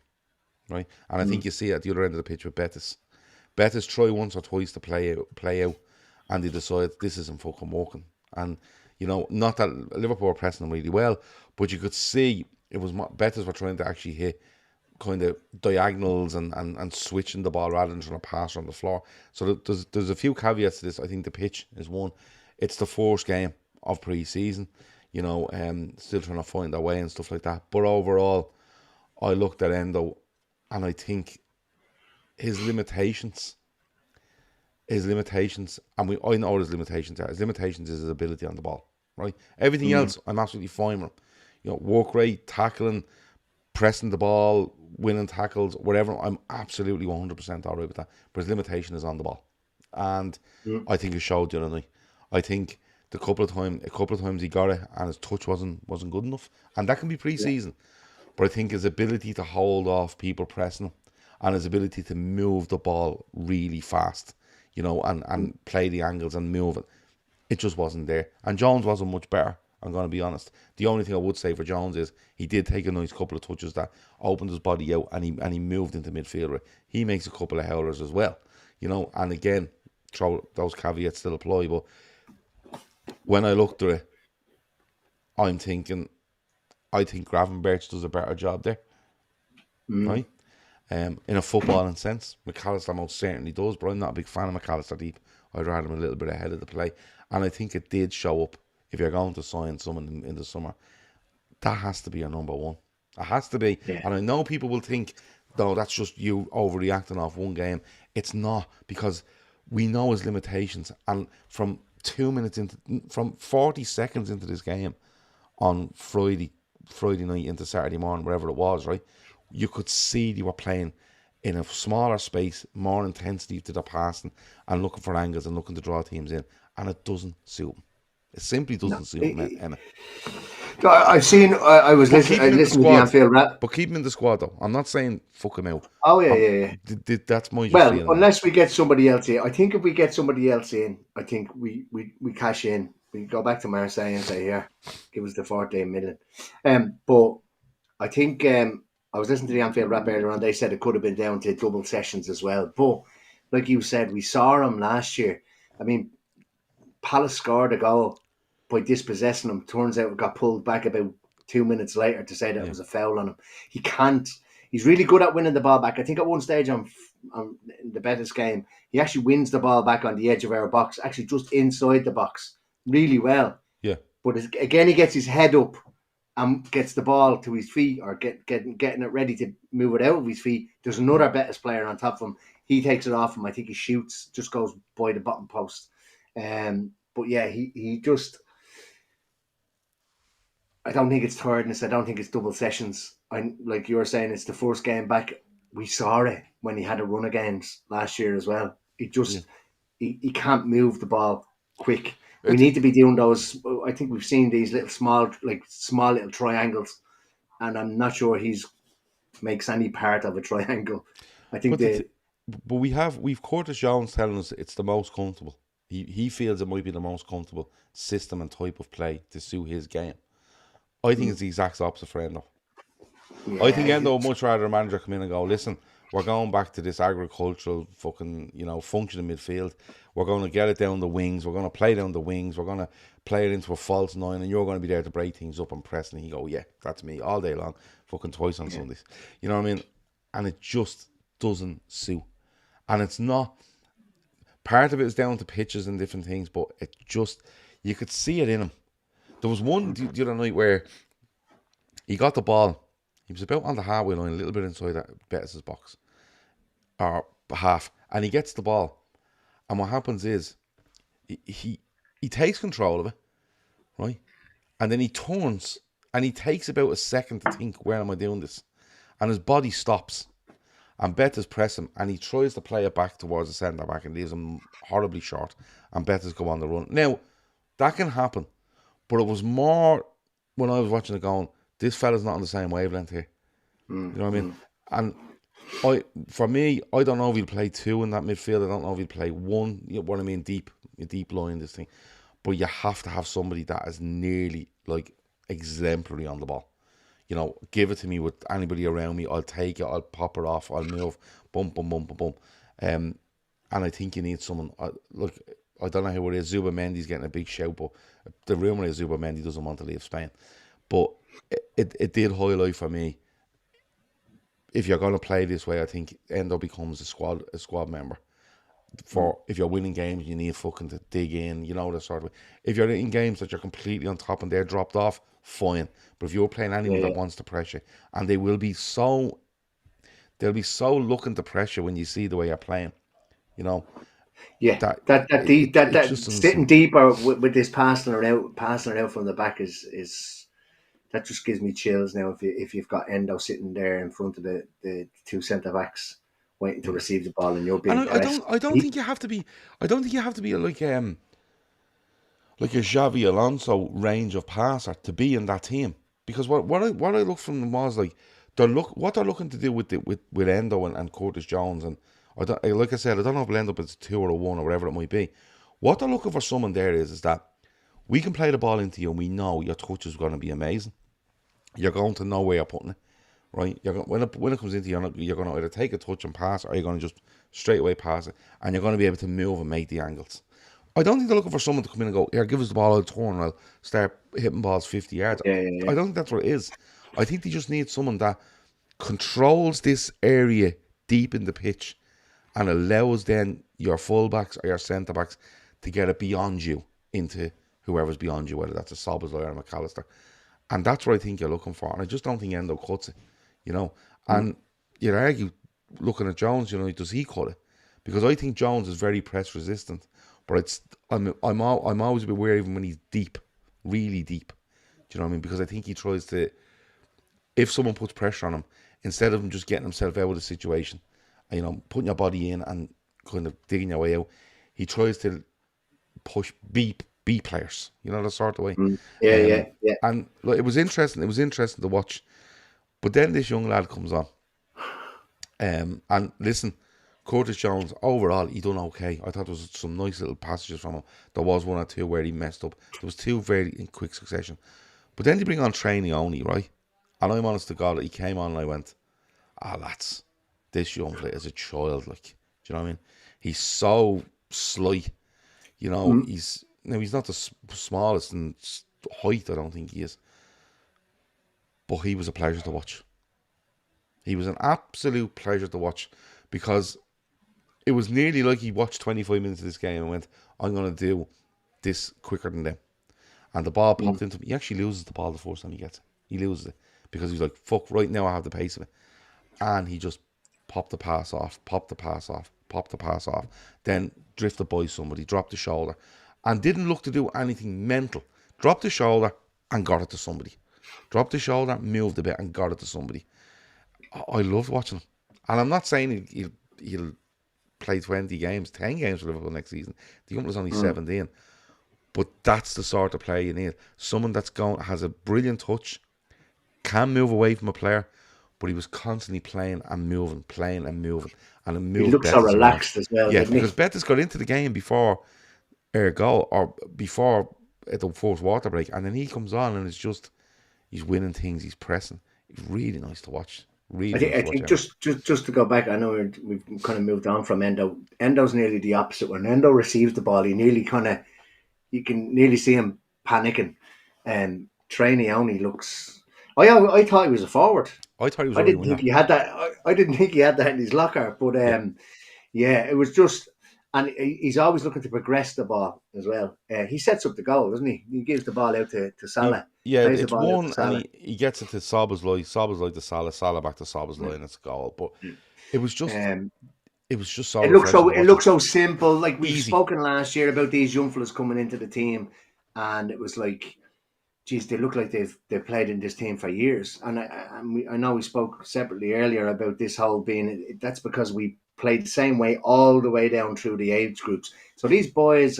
right? And I think you see it at the other end of the pitch with Bettis. Bettis try once or twice to play out, and they decide this isn't fucking working. And not that Liverpool were pressing them really well, but you could see it was Bettis were trying to actually hit kind of diagonals and switching the ball rather than trying to pass on the floor. So there's a few caveats to this. I think the pitch is one. It's the first game of pre-season, still trying to find their way and stuff like that. But overall, I looked at Endo and I think his limitations, and I know what his limitations are. His limitations is his ability on the ball, right? Everything else, I'm absolutely fine with him. Work rate, tackling, pressing the ball, winning tackles, whatever. I'm absolutely 100% all right with that. But his limitation is on the ball, and I think it showed the other night. I think a couple of times he got it, and his touch wasn't good enough, and that can be pre-season. But I think his ability to hold off people pressing him, and his ability to move the ball really fast, and play the angles and move it just wasn't there. And Jones wasn't much better. I'm going to be honest. The only thing I would say for Jones is he did take a nice couple of touches that opened his body out, and he moved into midfield. He makes a couple of howlers as well, And again, those caveats still apply. But when I looked at it, I think Gravenberch does a better job there, right? In a footballing sense, McAllister most certainly does, but I'm not a big fan of McAllister deep. I'd rather him a little bit ahead of the play, and I think it did show up. If you're going to sign someone in the summer, that has to be your number one. It has to be. Yeah. And I know people will think, no, that's just you overreacting off one game. It's not, because we know his limitations. And from 40 seconds into this game on Friday night into Saturday morning, wherever it was, right, you could see they were playing in a smaller space, more intensity to the passing, and looking for angles and looking to draw teams in. And it doesn't suit them. It simply doesn't suit him, Emmet. I've seen. I was listening to the Anfield rap. But keep him in the squad, though. I'm not saying fuck him out. Oh yeah. That's my feeling. Unless we get somebody else in. I think if we get somebody else in, I think we cash in. We go back to Marseille and say, "Here, give us the 14 million." But I think I was listening to the Anfield rap earlier on. They said it could have been down to double sessions as well. But like you said, we saw him last year. I mean, Palace scored a goal by dispossessing him. Turns out it got pulled back about 2 minutes later to say that it was a foul on him. He can't. He's really good at winning the ball back. I think at one stage on the Bettis game, he actually wins the ball back on the edge of our box, actually just inside the box, really well. Yeah. But again, he gets his head up and gets the ball to his feet, or getting it ready to move it out of his feet. There's another Bettis player on top of him. He takes it off him. I think he shoots, just goes by the bottom post. But yeah, he just. I don't think it's tiredness. I don't think it's double sessions. Like you were saying, it's the first game back. We saw it when he had a run of games last year as well. He just he can't move the ball quick. We need to be doing those. I think we've seen these small little triangles, and I'm not sure he's makes any part of a triangle. I think but we've Curtis Jones telling us it's the most comfortable. He feels it might be the most comfortable system and type of play to suit his game. I think it's the exact opposite for Endo. Yeah, I think Endo would much rather a manager come in and go, listen, we're going back to this agricultural fucking, function in midfield. We're going to get it down the wings. We're going to play down the wings. We're going to play it into a false nine, and you're going to be there to break things up and press. And he go, yeah, that's me all day long, fucking twice on Sundays. You know what I mean? And it just doesn't suit. And it's not. Part of it is down to pitches and different things, but it just, you could see it in him. There was one the other night where he got the ball. He was about on the halfway line, a little bit inside that Bettis' box, or half, and he gets the ball. And what happens is, he he takes control of it, right? And then he turns and he takes about a second to think, where am I doing this? And his body stops. And Bettis press him and he tries to play it back towards the centre back and leaves him horribly short. And Bettis go on the run. Now, that can happen. But it was more when I was watching it going, this fella's not on the same wavelength here. You know what I mean? And for me, I don't know if he'll play two in that midfield. I don't know if he'll play one. You know what I mean? Deep line, this thing. But you have to have somebody that is nearly like exemplary on the ball. You know, give it to me with anybody around me. I'll take it. I'll pop it off. I'll move. Boom, boom, boom, boom, boom. And I think you need someone. Look, I don't know who it is. Zubamendi's getting a big shout, but the rumour is Zubamendi doesn't want to leave Spain. But it did highlight for me, if you're going to play this way, I think Endo becomes a squad member. For if you're winning games, you need fucking to dig in, you know, that sort of way. If you're in games that you're completely on top and they're dropped off, fine. But if you're playing anyone that wants to pressure, and they'll be so looking to pressure when you see the way you're playing, you know. Yeah, that sitting deeper with this passing it out from the back is that just gives me chills now. If you've got Endo sitting there in front of the two centre backs waiting to receive the ball and you're being pressed. I don't think you have to be. I don't think you have to be like a Xavi Alonso range of passer to be in that team. Because what I look from them was like what they're looking to do with Endo and Curtis Jones, and like I said, I don't know if it'll end up as a 2 or a 1 or whatever it might be. What they're looking for someone there is that we can play the ball into you and we know your touch is going to be amazing. You're going to know where you're putting it, right? When it comes into you, you're going to either take a touch and pass, or you're going to just straight away pass it, and you're going to be able to move and make the angles. I don't think they're looking for someone to come in and go, here, give us the ball, I'll turn, and I'll start hitting balls 50 yards. Yeah. I don't think that's what it is. I think they just need someone that controls this area deep in the pitch and allows then your fullbacks or your centre-backs to get it beyond you into whoever's beyond you, whether that's a Szoboszlai or a McAllister. And that's what I think you're looking for. And I just don't think Endo cuts it, you know. And you'd argue, looking at Jones, you know, does he cut it? Because I think Jones is very press resistant. But I'm always a bit wary even when he's deep, really deep. Do you know what I mean? Because I think he tries to, if someone puts pressure on him, instead of him just getting himself out of the situation, you know, putting your body in and kind of digging your way out, he tries to push B players. You know, that sort of way. Yeah. And look, it was interesting. It was interesting to watch. But then this young lad comes on, and listen. Curtis Jones, overall, he done okay. I thought there was some nice little passages from him. There was one or two where he messed up. There was two very in quick succession. But then they bring on Trainee only, right? And I'm honest to God, he came on and I went, lads, this young player is a child, like, do you know what I mean? He's so slight, you know. He's not the smallest in height, I don't think he is. But he was a pleasure to watch. He was an absolute pleasure to watch, because it was nearly like he watched 25 minutes of this game and went, I'm going to do this quicker than them. And the ball popped into him. He actually loses the ball the first time he gets it. He loses it because he's like, fuck, right now I have the pace of it. And he just popped the pass off, then drifted by somebody, dropped the shoulder, and didn't look to do anything mental. Dropped the shoulder and got it to somebody. Dropped the shoulder, moved a bit and got it to somebody. I loved watching him. And I'm not saying he'll play 20 games, 10 games for Liverpool next season. The young was only 17. But that's the sort of player you need. Someone that's has a brilliant touch, can move away from a player, but he was constantly playing and moving. And it moved. He looks so relaxed as well. Yeah, because Bettis got into the game before our goal, or before the fourth water break, and then he comes on and it's just, he's winning things, he's pressing. It's really nice to watch. Really, I think just to go back, I know we've kind of moved on from Endo. Endo's nearly the opposite. When Endo receives the ball, you can nearly see him panicking. And Trainee only looks. I thought he was a forward. I thought he was. I didn't think he had that. I didn't think he had that in his locker. But it was just. And he's always looking to progress the ball as well. He sets up the goal, doesn't he? He gives the ball out to Salah. It's one, and he gets it to Szoboszlai to Salah, Salah back to Szoboszlai, and it's a goal. But it was just, it was just so It looks refreshing so to it watch it. looks so simple. Like we've Easy. spoken last year about these young fellas coming into the team, and it was like, geez, they look like they've played in this team for years. And I know we spoke separately earlier about this whole being, that's because we played the same way all the way down through the age groups. So these boys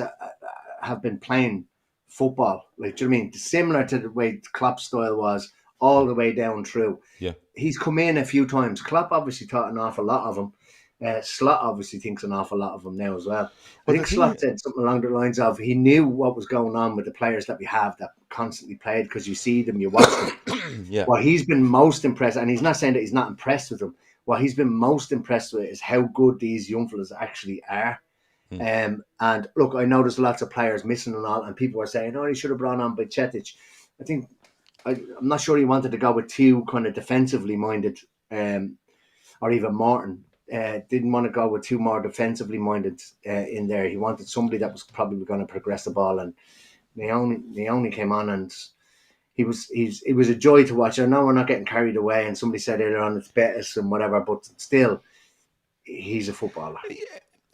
have been playing football, like, do you know what I mean? Similar to the way Klopp's style was all Yeah. the way down through. Yeah. He's come in a few times. Klopp obviously taught an awful lot of him. Slot obviously thinks an awful lot of him now as well. I But the think thing, Slot said something along the lines of he knew what was going on with the players that we have that constantly played, because you see them, you watch them. yeah, What he's been most impressed, and he's not saying that he's not impressed with them, what he's been most impressed with is how good these young fellas actually are. Hmm. And look, I know there's lots of players missing and all, and people are saying, "Oh, he should have brought on by Chetic." I think I'm not sure he wanted to go with two kind of defensively minded, or even Martin. Didn't want to go with two more defensively minded in there. He wanted somebody that was probably going to progress the ball, and Naomi came on, and it was a joy to watch. I know we're not getting carried away, and somebody said earlier on it's Bettis and whatever, but still, he's a footballer.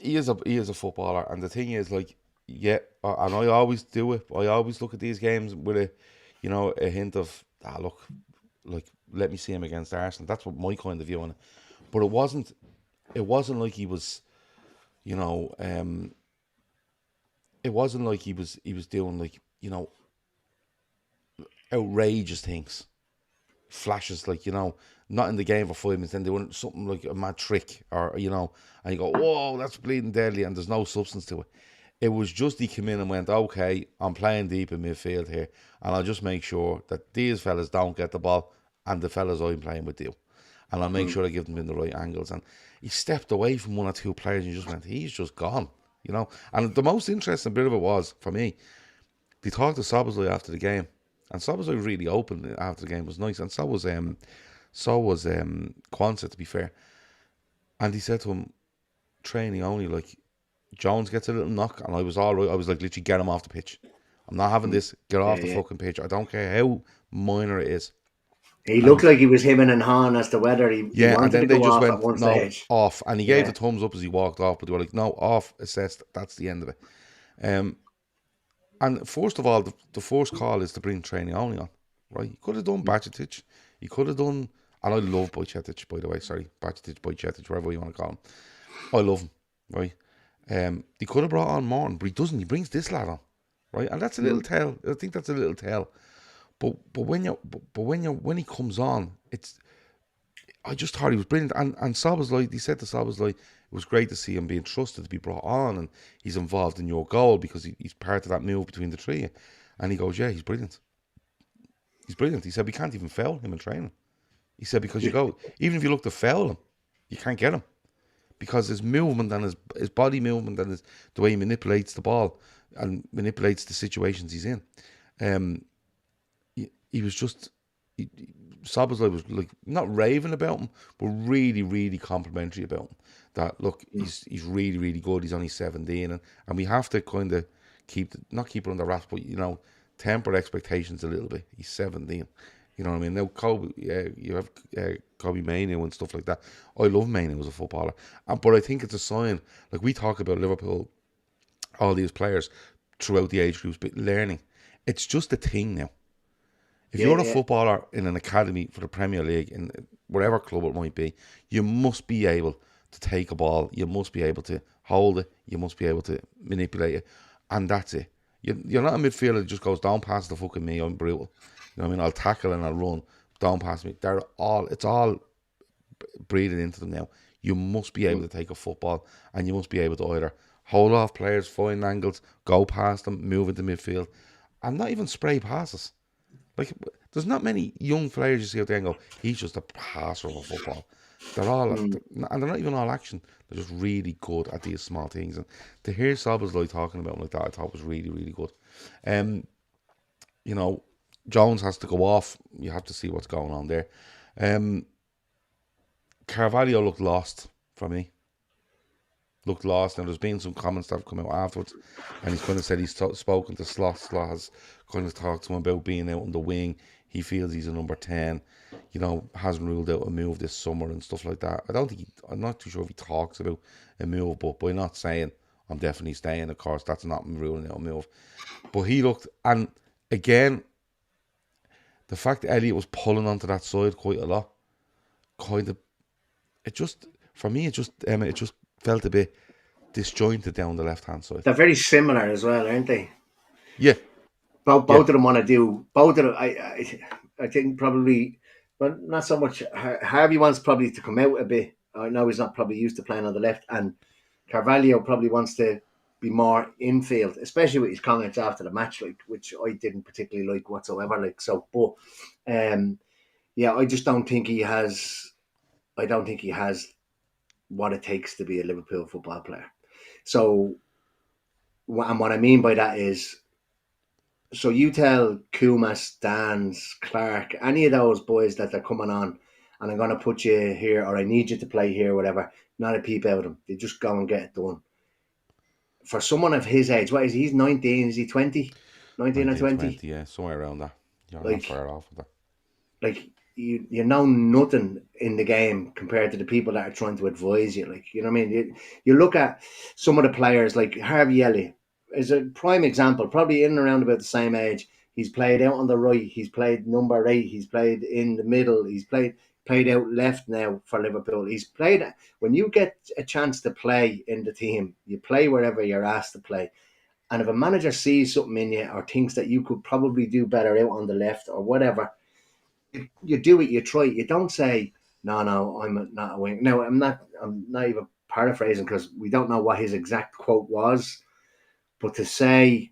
he is a footballer, and the thing is, like, yeah, and I always do it. I always look at these games with a hint of look, like, let me see him against Arsenal. That's what my kind of view on it. But it wasn't like he was, you know, it wasn't like he was doing, like, outrageous things, flashes, like, not in the game for 5 minutes, then doing something like a mad trick, or and you go, whoa, that's bleeding deadly, and there's no substance to it. It was just he came in and went, okay, I'm playing deep in midfield here, and I'll just make sure that these fellas don't get the ball, and the fellas I'm playing with do, and I'll make sure I give them in the right angles. And he stepped away from one or two players, and you just went, he's just gone. And the most interesting bit of it was, for me, they talked to Szoboszlai after the game, and Szoboszlai really open after the game. It was nice, and so was Kwanzaa, to be fair. And he said to him, training only, like, Jones gets a little knock, and I was all right. I was like, literally, get him off the pitch. I'm not having this. Get off the Yeah. fucking pitch. I don't care how minor it is. He And looked like he was him and Han as to whether he yeah, and wanted to then they go just off at went, one no, stage. off, and he gave the Yeah. thumbs up as he walked off. But they were like, no, off, assessed. That's the end of it. Um, And first of all, the first call is to bring training only on, right? You could have done Bajcetic. You could have done, and I love Bajcetic, by the way. Sorry, Bajcetic, whatever you want to call him. I love him, right? He could have brought on Morton, but he doesn't. He brings this lad on, right? And that's a little tell. I think that's a little tell. But when he comes on, I just thought he was brilliant. And Szoboszlai, he said to Szoboszlai, it was great to see him being trusted to be brought on, and he's involved in your goal because he's part of that move between the three. And he goes, yeah, he's brilliant. He's brilliant. He said, we can't even foul him in training. He said, because even if you look to foul him, you can't get him. Because his movement and his body movement and the way he manipulates the ball and manipulates the situations he's in. He was just... Szoboszlai was, like, not raving about him, but really, really complimentary about him. That, look, he's really, really good. He's only 17, and we have to kind of not keep it under wraps, but temper expectations a little bit. He's 17. You know what I mean? Now, Kobe, you have Kobe Mainoo and stuff like that. I love Mainoo as a footballer, but I think it's a sign. Like, we talk about Liverpool, all these players throughout the age groups, but learning. It's just a thing now. If you're a footballer in an academy for the Premier League, in whatever club it might be, you must be able to take a ball. You must be able to hold it. You must be able to manipulate it. And that's it. You're not a midfielder that just goes, don't pass the fucking me, I'm brutal. You know what I mean? I'll tackle and I'll run. Don't pass me. It's all breathing into them now. You must be able to take a football, and you must be able to either hold off players, find angles, go past them, move into midfield, and not even spray passes. Like, there's not many young players you see out there and go, he's just a passer of a football. They're all, and they're not even all action. They're just really good at these small things. And to hear Szoboszlai talking about him like that, I thought was really, really good. Jones has to go off. You have to see what's going on there. Carvalho looked lost for me. Looked lost. Now, there's been some comments that have come out afterwards, and he's kind of said he's spoken to Slot. Slot has kind of talked to him about being out on the wing. He feels he's a number 10. hasn't ruled out a move this summer and stuff like that. I'm not too sure if he talks about a move, but by not saying I'm definitely staying, of course, that's not ruling out a move. But he looked, and again, the fact that Elliott was pulling onto that side quite a lot, for me, it just felt a bit disjointed down the left-hand side. They're very similar as well, aren't they? Yeah. Both of them want to do, both of them, I think probably, but not so much. Harvey wants probably to come out a bit. I know he's not probably used to playing on the left, and Carvalho probably wants to be more infield, especially with his comments after the match, like, which I didn't particularly like whatsoever. Like, so, but yeah, I just don't think he has. I don't think he has what it takes to be a Liverpool football player. So, and what I mean by that is, so you tell Kumas, Dans, Clark, any of those boys that they're coming on, and I'm going to put you here, or I need you to play here, whatever. Not a peep out of them. They just go and get it done. For someone of his age, what is he? He's 19, is he 20? 19 or 20? Yeah, somewhere around that. You're Like, not far off of that. Like, you know nothing in the game compared to the people that are trying to advise you. Like, you know what I mean? You look at some of the players, like Harvey Elliott is a prime example, probably in and around about the same age. He's played out on the right, he's played number 8, he's played in the middle, he's played out left now for Liverpool. He's played, when you get a chance to play in the team, you play wherever you're asked to play. And if a manager sees something in you or thinks that you could probably do better out on the left or whatever, you do it, you try it. You don't say, no, I'm not a wing. No, I'm not even paraphrasing because we don't know what his exact quote was. But to say,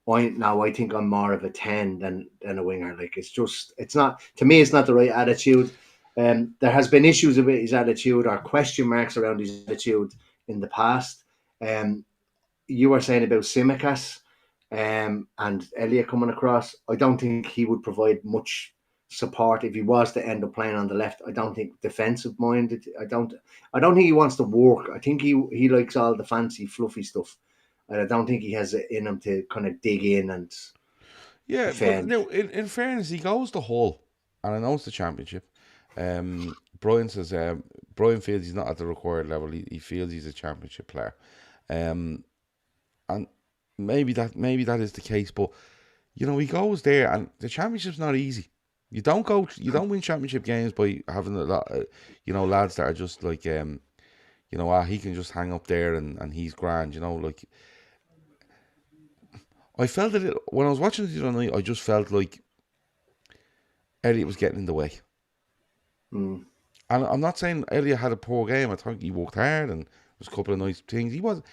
I think I'm more of a 10 than a winger. Like, it's not, to me, it's not the right attitude. There has been issues with his attitude or question marks around his attitude in the past. You were saying about Tsimikas and Elliott coming across. I don't think he would provide much support if he was to end up playing on the left. I don't think defensive minded. I don't think he wants to work. I think he likes all the fancy fluffy stuff. And I don't think he has it in him to kind of dig in and defend. But no, in fairness, he goes the whole, and I know it's the championship. Brian says Brian feels he's not at the required level. He feels he's a championship player, and maybe that is the case. But he goes there, and the championship's not easy. You don't win championship games by having a lot, lads that are just like, he can just hang up there and he's grand, like. I felt it when I was watching it the other night. I just felt like Elliott was getting in the way. And I'm not saying Elliott had a poor game. I think he worked hard and there's a couple of nice things. He wasn't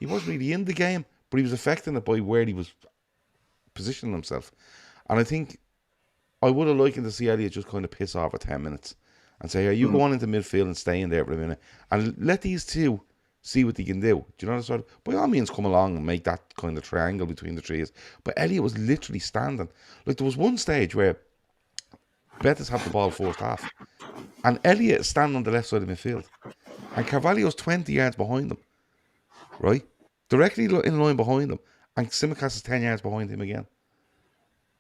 really in the game, but he was affecting it by where he was positioning himself. And I think I would have liked to see Elliott just kind of piss off for 10 minutes and say, you go on into midfield and stay in there for a minute and let these two see what they can do. Do you know what sort of? By all means, come along and make that kind of triangle between the trees. But Elliott was literally standing. Like, there was one stage where Bettis had the ball first half, and Elliott is standing on the left side of midfield, and Carvalho's 20 yards behind him, right? Directly in line behind him, and Tsimikas is 10 yards behind him again.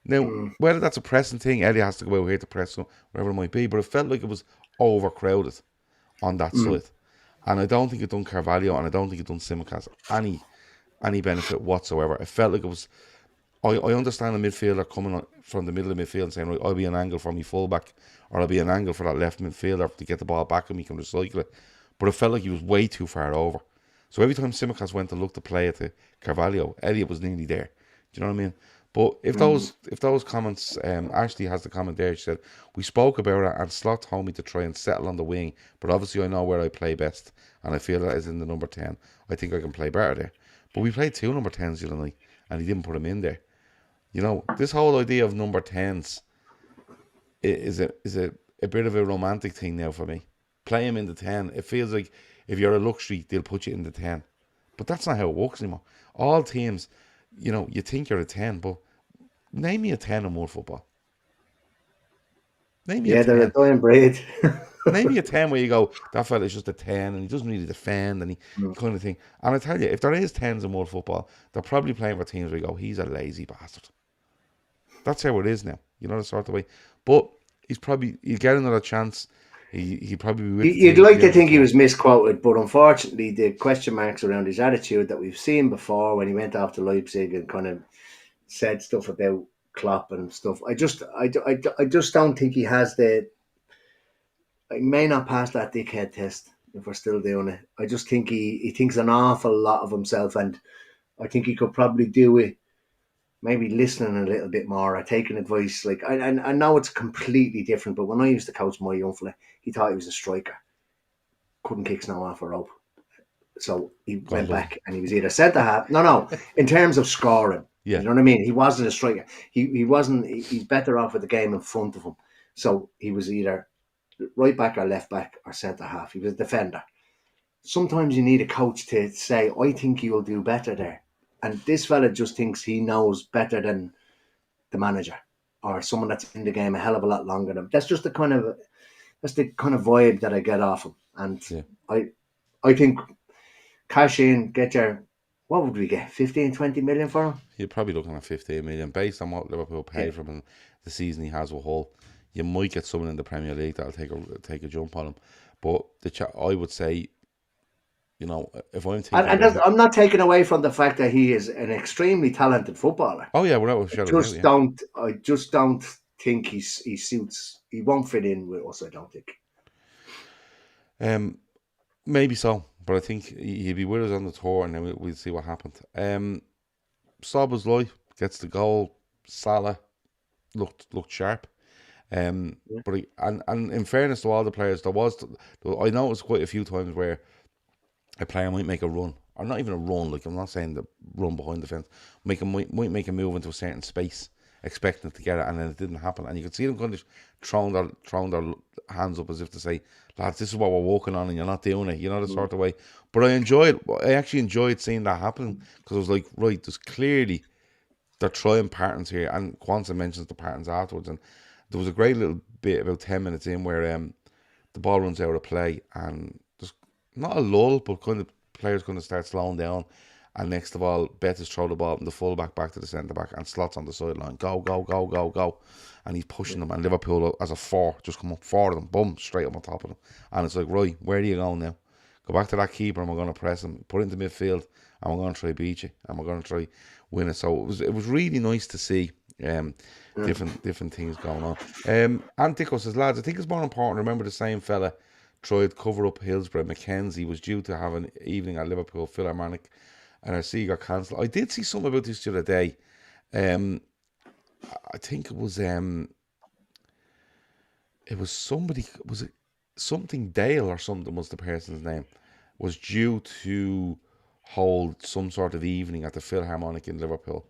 Now, whether that's a pressing thing, Elliott has to go out here to press him, whatever it might be, but it felt like it was overcrowded on that side. And I don't think it done Carvalho, and I don't think it done Tsimikas any benefit whatsoever. It felt like it was. I understand the midfielder coming on from the middle of midfield and saying, right, I'll be an angle for me fullback, or I'll be an angle for that left midfielder to get the ball back and we can recycle it. But it felt like he was way too far over. So every time Tsimikas went to look to play it to Carvalho, Elliott was nearly there. Do you know what I mean? But if those comments, Ashley has the comment there. She said, we spoke about it and Slot told me to try and settle on the wing, but obviously I know where I play best and I feel that is in the number 10. I think I can play better there. But we played 2 number 10s the other night and he didn't put him in there. This whole idea of number 10s is a bit of a romantic thing now for me. Play him in the 10. It feels like if you're a luxury, they'll put you in the 10. But that's not how it works anymore. All teams, you think you're a 10, but name me a 10 in world football. Name me a 10. They're a dying breed. Name me a 10 where you go, that fella's just a 10 and he doesn't really defend and he kind of thing. And I tell you, if there is 10s in world football, they're probably playing for teams where you go, he's a lazy bastard. That's how it is now. The sort of way. But he'll get another chance. He'd probably be with the You'd team at like the to end of think the he tour. was misquoted, but unfortunately, the question marks around his attitude that we've seen before when he went off to Leipzig and kind of said stuff about Klopp and stuff. I just don't think he has the. He may not pass that dickhead test if we're still doing it. I just think he thinks an awful lot of himself, and I think he could probably do it. Maybe listening a little bit more or taking advice. Like I know it's completely different, but when I used to coach my young fella, he thought he was a striker, couldn't kick snow off a rope. So he God went love him. back and he was either centre half. No. In terms of scoring, Yeah, you know what I mean. He wasn't a striker. He wasn't. He's better off with the game in front of him. So he was either right back or left back or centre half. He was a defender. Sometimes you need a coach to say, "I think you will do better there," and this fella just thinks he knows better than the manager or someone that's in the game a hell of a lot longer than. That's just the kind of vibe that I get off him, and yeah. I think cash in, get your, what would we get, 15, 20 million for him? You're probably looking at 15 million based on what Liverpool Yeah. paid for him and the season he has a whole. You might get someone in the Premier League that'll take a jump on him, but I would say, if I'm thinking And about, I'm not taking away from the fact that he is an extremely talented footballer. oh yeah, without a shadow of a doubt, I just don't think he suits, he won't fit in with us, I don't think. yeah. Maybe so, but I think he'll be with us on the tour, and then we'll see what happened. Szoboszlai gets the goal. Salah looked sharp. Yeah. But and in fairness to all the players, I noticed quite a few times where a player might make a run, or not even a run. Like, I'm not saying the run behind the fence. Might make a move into a certain space, expecting to get it, and then it didn't happen. And you could see them kind of throwing their hands up as if to say, "Lads, this is what we're working on, and you're not doing it." You know, the sort of way. But I actually enjoyed seeing that happen, because I was like, right, there's clearly they're trying patterns here, and Kwanzaa mentions the patterns afterwards, and there was a great little bit about 10 minutes in where the ball runs out of play, and there's not a lull, but kind of players going to start slowing down. And next of all, Bettis throw the ball from the fullback back to the centre back, and Slot's on the sideline. Go, go, go, go, go. And he's pushing them. And Liverpool, as a four, just come up for them, boom, straight up on top of them. And it's like, right, where do you go now? Go back to that keeper, and we're going to press him, put it into midfield, and we're going to try beat you, and we're going to try win it. So it was really nice to see different things going on. Antico says, lads, I think it's more important. Remember, the same fella tried cover up Hillsborough. Mackenzie was due to have an evening at Liverpool Philharmonic, and I see he got cancelled. I did see something about this the other day. I think it was somebody, was it something Dale or something was the person's name, was due to hold some sort of evening at the Philharmonic in Liverpool.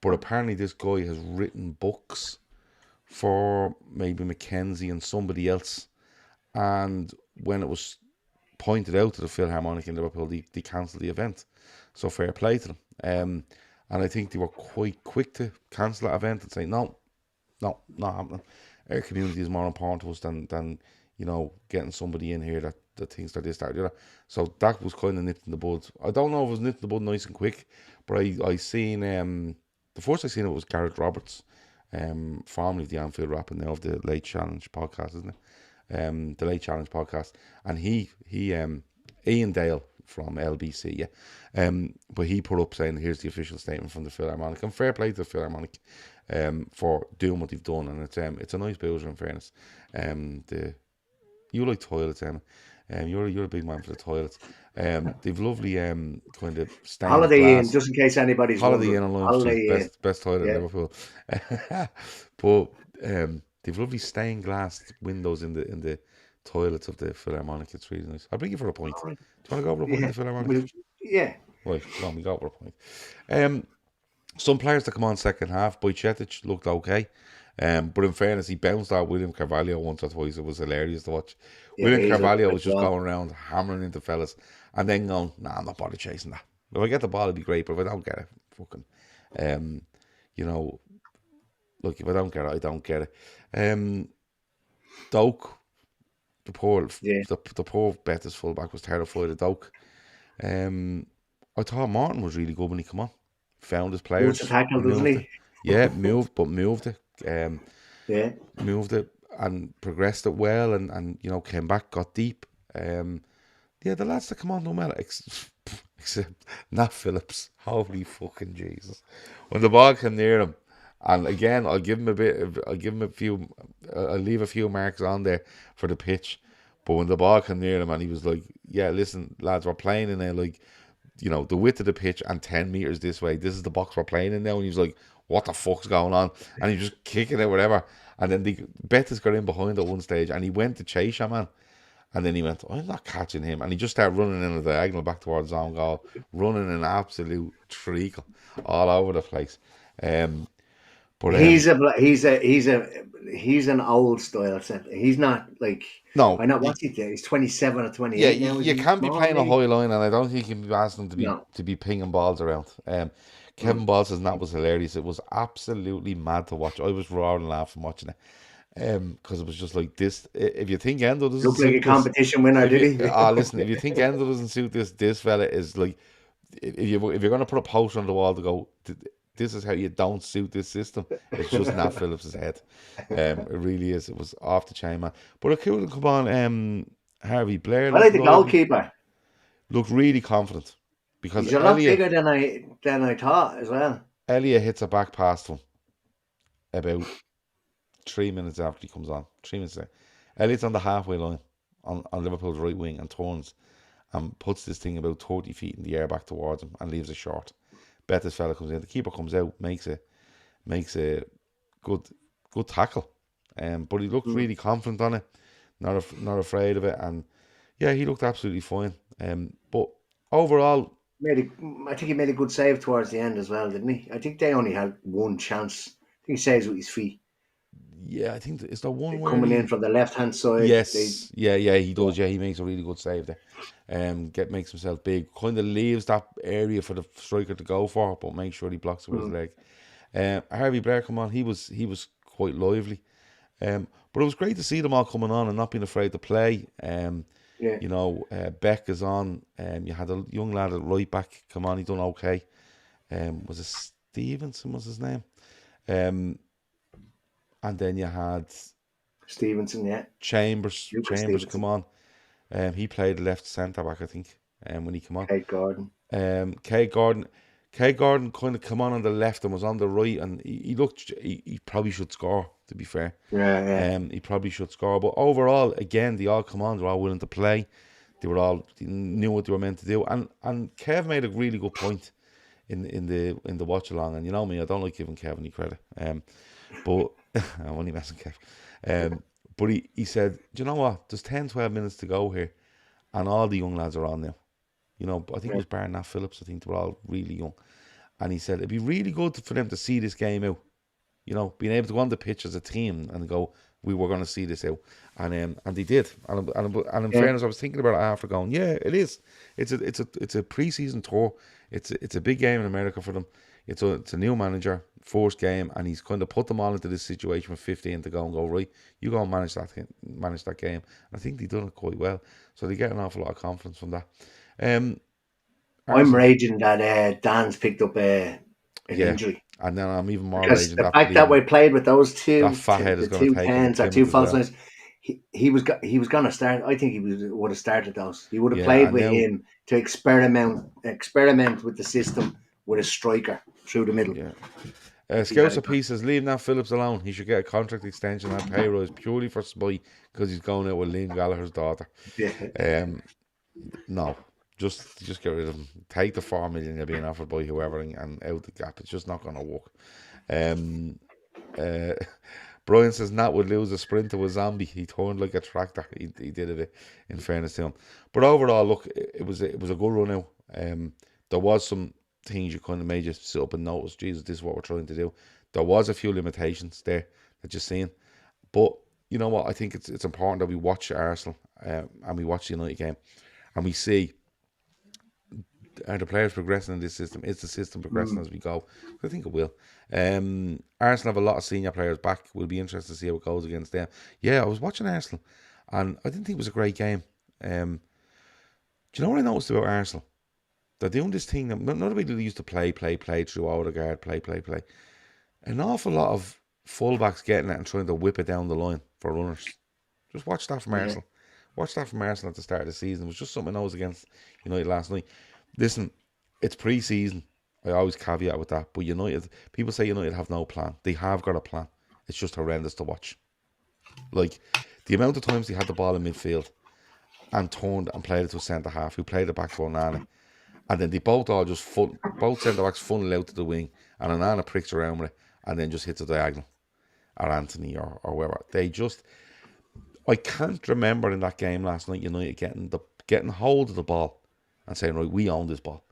But apparently this guy has written books for maybe Mackenzie and somebody else. And when it was pointed out to the Philharmonic in Liverpool, they cancelled the event. So fair play to them. And I think they were quite quick to cancel that event and say, no, not happening. Our community is more important to us than getting somebody in here that thinks that this, that, or the other. So that was kind of nipped in the bud. I don't know if it was nipped in the bud nice and quick, but I seen the first I seen it was Gareth Roberts, formerly of the Anfield Rap and now of the Late Challenge podcast, isn't it? The Late Challenge podcast, and he Ian Dale from LBC, yeah. But he put up saying, here's the official statement from the Philharmonic, and fair play to the Philharmonic for doing what they've done, and it's a nice builder in fairness. You like toilets, Emma. You're a big man for the toilets. They've lovely kind of stained Holiday glass. Inn, just in case anybody's Holiday wondering. Inn on Lime Street, Holiday Inn. best toilet in Yeah. Liverpool. But they've lovely stained glass windows in the toilets of the Philharmonic. It's really nice. I'll bring you for a pint. Do you want to go over a pint in the Philharmonic? Yeah. Right, come on, we go over a pint. Some players that come on second half, Bajcetic looked okay. But in fairness, he bounced out William Carvalho once or twice. It was hilarious to watch. Yeah, William he's Carvalho a was just dog. going around hammering into fellas, and then going, "Nah, I'm not bothered chasing that. If I get the ball, it'd be great. But if I don't get it, fucking, look, if I don't get it, I don't get it." Doak, the poor Bettis fullback was terrified of Doak. I thought Martin was really good when he come on. Found his players, Moves a tackle, doesn't moved it. he? Yeah, moved it. Yeah. Moved it. and progressed it well, and came back, got deep. Yeah, the lads that come on no matter, except Nat Phillips. Holy fucking Jesus! When the ball came near him, and again, I'll give him a few, I'll leave a few marks on there for the pitch. But when the ball came near him, and he was like, "Yeah, listen, lads, we're playing in there like, the width of the pitch and 10 meters this way. This is the box we're playing in now." And he was like, "What the fuck's going on?" And he was just kicking it, whatever. And then the Bettis got in behind at one stage, and he went to chase him, man. And then he went, "I'm not catching him." And he just started running in a diagonal back towards his own goal, running an absolute treacle all over the place. But He's an old style centre. He's not like, no, I know what's he there? He's 27 or yeah, 28 now. Is you he can't be small, playing a maybe? high line, and I don't think you can be asking him No. to be pinging balls around. Kevin Ball says that was hilarious. It was absolutely mad to watch. I was roaring laughing watching it. Because it was just like this. If you think Endo doesn't Looked like a suit this, competition winner, if did you he? listen, if you think Endo doesn't suit this fella is like, if you're gonna put a poster on the wall to go, this is how you don't suit this system. It's just Nat Phillips' head. It really is. It was off the chain, man. But it couldn't come on. Harvey Blair I looked like the lively, goalkeeper. looked really confident because He's a lot bigger than I thought as well. Elliot hits a back pass to him about 3 minutes after he comes on. 3 minutes there. Elliott's on the halfway line on Liverpool's right wing and turns and puts this thing about 30 feet in the air back towards him and leaves it short. Bettis fella comes in. The keeper comes out, makes a good tackle. But he looked really confident on it, not afraid of it, and yeah, he looked absolutely fine. But overall, I think he made a good save towards the end as well, didn't he? I think they only had one chance. I think he saves with his feet. yeah, I think it's the one where Coming in he. from the left hand side, Yes, yeah, he does. Yeah, he makes a really good save there. Makes himself big. Kind of leaves that area for the striker to go for, but make sure he blocks it with his leg. Harvey Blair come on. He was quite lively. But it was great to see them all coming on and not being afraid to play. yeah. Beck is on. You had a young lad at right back come on. He done okay. Was it Stevenson was his name? And then you had Stevenson, yeah. Chambers Stevenson. come on. He played left centre back, I think. When he came on. Kate Gordon. Kay Gordon kind of come on the left and was on the right, and he looked. He probably should score. To be fair, Yeah. he probably should score. But overall, again, they all come on. They're all willing to play. They knew what they were meant to do. And Kev made a really good point in the watch along. And you know me, I don't like giving Kev any credit. But I'm only messing Kev. But he said, "Do you know what? There's 10, 12 minutes to go here, and all the young lads are on now. I think it was bar Nat Phillips. I think they were all really young." And he said it'd be really good for them to see this game out. Being able to go on the pitch as a team and go, we were going to see this out, and they did. And in fairness, I was thinking about it after, going, yeah, it is. It's a pre-season tour. It's a big game in America for them. It's a new manager, first game, and he's kind of put them all into this situation with 15 to go and go, right, you go and manage that game. And I think they've done it quite well, so they get an awful lot of confidence from that. I'm raging that Dan's picked up an injury. And then I'm even more because raging the fact that we played with those that fathead is going to take tens or two false nines, he was going to start. I think he would have started those. He would have played with him to experiment with the system with a striker through the middle. Yeah. Scouts of Peace says, leave Nat Phillips alone. He should get a contract extension and pay rise purely for spite because he's going out with Liam Gallagher's daughter. Yeah. No. Just get rid of him. Take the 4 million you're being offered by whoever and out the gap. It's just not going to work. Brian says Nat would lose a sprint to a zombie. He turned like a tractor. He did it, in fairness to him. But overall, look, it was a good run out. There was some things you kind of made you sit up and notice, Jesus, this is what we're trying to do. There was a few limitations there that you're seeing. But you know what? I think it's important that we watch Arsenal and we watch the United game and we see, are the players progressing in this system? Is the system progressing as we go? I think it will. Arsenal have a lot of senior players back. We'll be interested to see how it goes against them. Yeah, I was watching Arsenal, and I didn't think it was a great game. Do you know what I noticed about Arsenal? They're doing this thing that not everybody used to play through Odegaard, play. An awful lot of fullbacks getting it and trying to whip it down the line for runners. Just watch that from Yeah. Arsenal. Watch that from Arsenal at the start of the season. It was just something I was against United last night. Listen, it's pre-season. I always caveat with that. But United, people say United have no plan. They have got a plan. It's just horrendous to watch. Like, the amount of times they had the ball in midfield and turned and played it to a centre-half who played it back to Onana. And then they both both centre-backs funnel out to the wing and Onana pricks around with it and then just hits a diagonal. Or Anthony or whoever. I can't remember in that game last night United getting hold of the ball and saying, right, we own this ball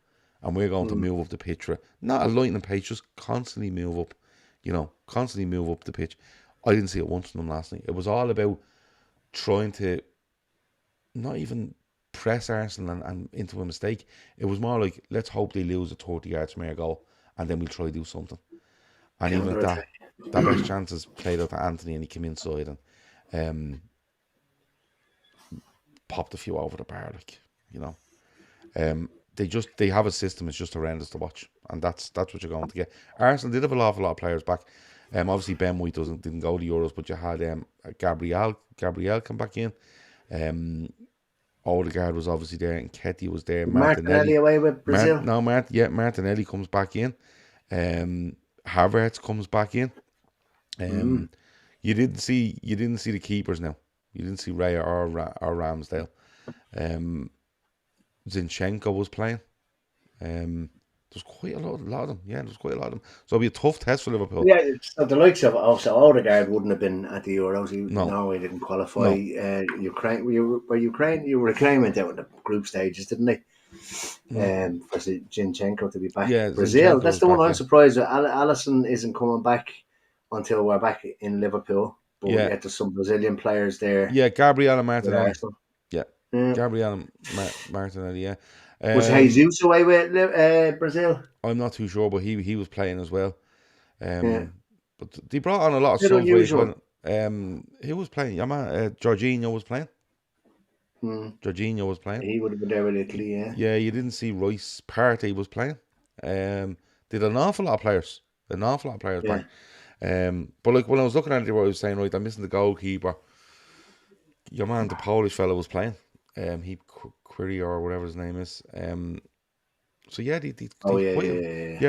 and we're going to move up the pitch. Not a lightning pace, just constantly move up, constantly move up the pitch. I didn't see it once from them last night. It was all about trying to not even press Arsenal and into a mistake. It was more like, let's hope they lose a 30 yards from our goal and then we'll try to do something. And even at that best chances played out to Anthony and he came inside and popped a few over the bar, they have a system. It's just horrendous to watch, and that's what you're going to get. Arsenal did have an awful lot of players back. Obviously Ben White didn't go to Euros, but you had Gabriel come back in. Odegaard was obviously there, and Ketty was there. Martinelli away with Brazil. Martinelli comes back in. Havertz comes back in. You didn't see the keepers now. You didn't see Raya or Ramsdale. Zinchenko was playing. There's quite a lot of them. Yeah, there's quite a lot of them. So it'll be a tough test for Liverpool. Yeah, so the likes of Odegaard wouldn't have been at the Euros. Norway didn't qualify. No. Ukraine went out in the group stages, didn't they? For Zinchenko to be back. Yeah, Brazil. Zinchenko That's the one I'm yeah. surprised that Alisson isn't coming back until we're back in Liverpool. But we get to some Brazilian players there. Yeah, Gabriel and Martinelli. Yeah. Gabriel and Martinelli, yeah. Was Jesus away with Brazil? I'm not too sure, but he was playing as well. But they brought on a lot of subs. Who was playing? Jorginho was playing. Jorginho was playing. He would have been there with Italy, yeah. Yeah, you didn't see Royce. Partey was playing. Did an awful lot of players. Back. But like when I was looking at it, what I was saying, right, I'm missing the goalkeeper. Your man, the Polish fellow, was playing. He Query or whatever his name is. So yeah,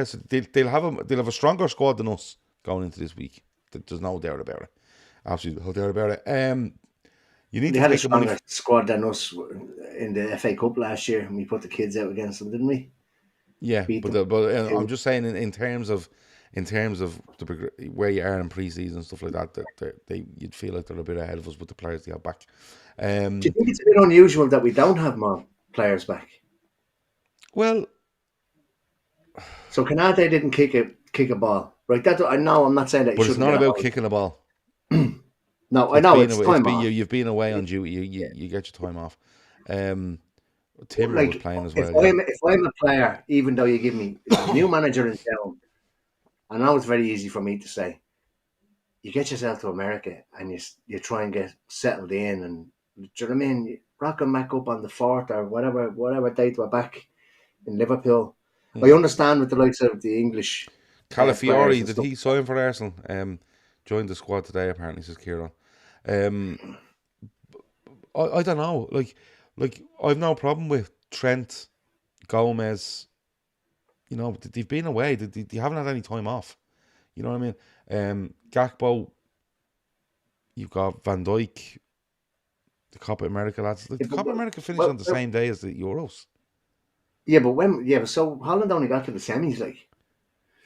so they'll have a stronger squad than us going into this week. There's no doubt about it. Absolutely no doubt about it. They had a stronger squad than us in the FA Cup last year, and we put the kids out against them, didn't we? Yeah, but I'm just saying in terms of where you are in pre-season and stuff like that you'd feel like they're a bit ahead of us with the players they have back. Do you think it's a bit unusual that we don't have more players back? Well, so Kanate didn't kick a ball, right? That I know. I'm not saying that, but it's not about kicking a ball. No, I know it's time off. You've been away on duty. You get your time off. Timber was playing as well. If I'm a player, even though you give me a new manager in town, I know it's very easy for me to say, you get yourself to America and you try and get settled in, and do you know what I mean? You rock them back up on the 4th or whatever date we're back in Liverpool. I understand with the likes of the English. Calafiori, did he sign for Arsenal? Joined the squad today, apparently, says Kieran. I don't know. Like I've no problem with Trent, Gomez. They've been away. They haven't had any time off. You know what I mean? Gakpo. You've got Van Dijk. The Copa America lads. The Copa America finished on the same day as the Euros. Yeah, but so Holland only got to the semis, like.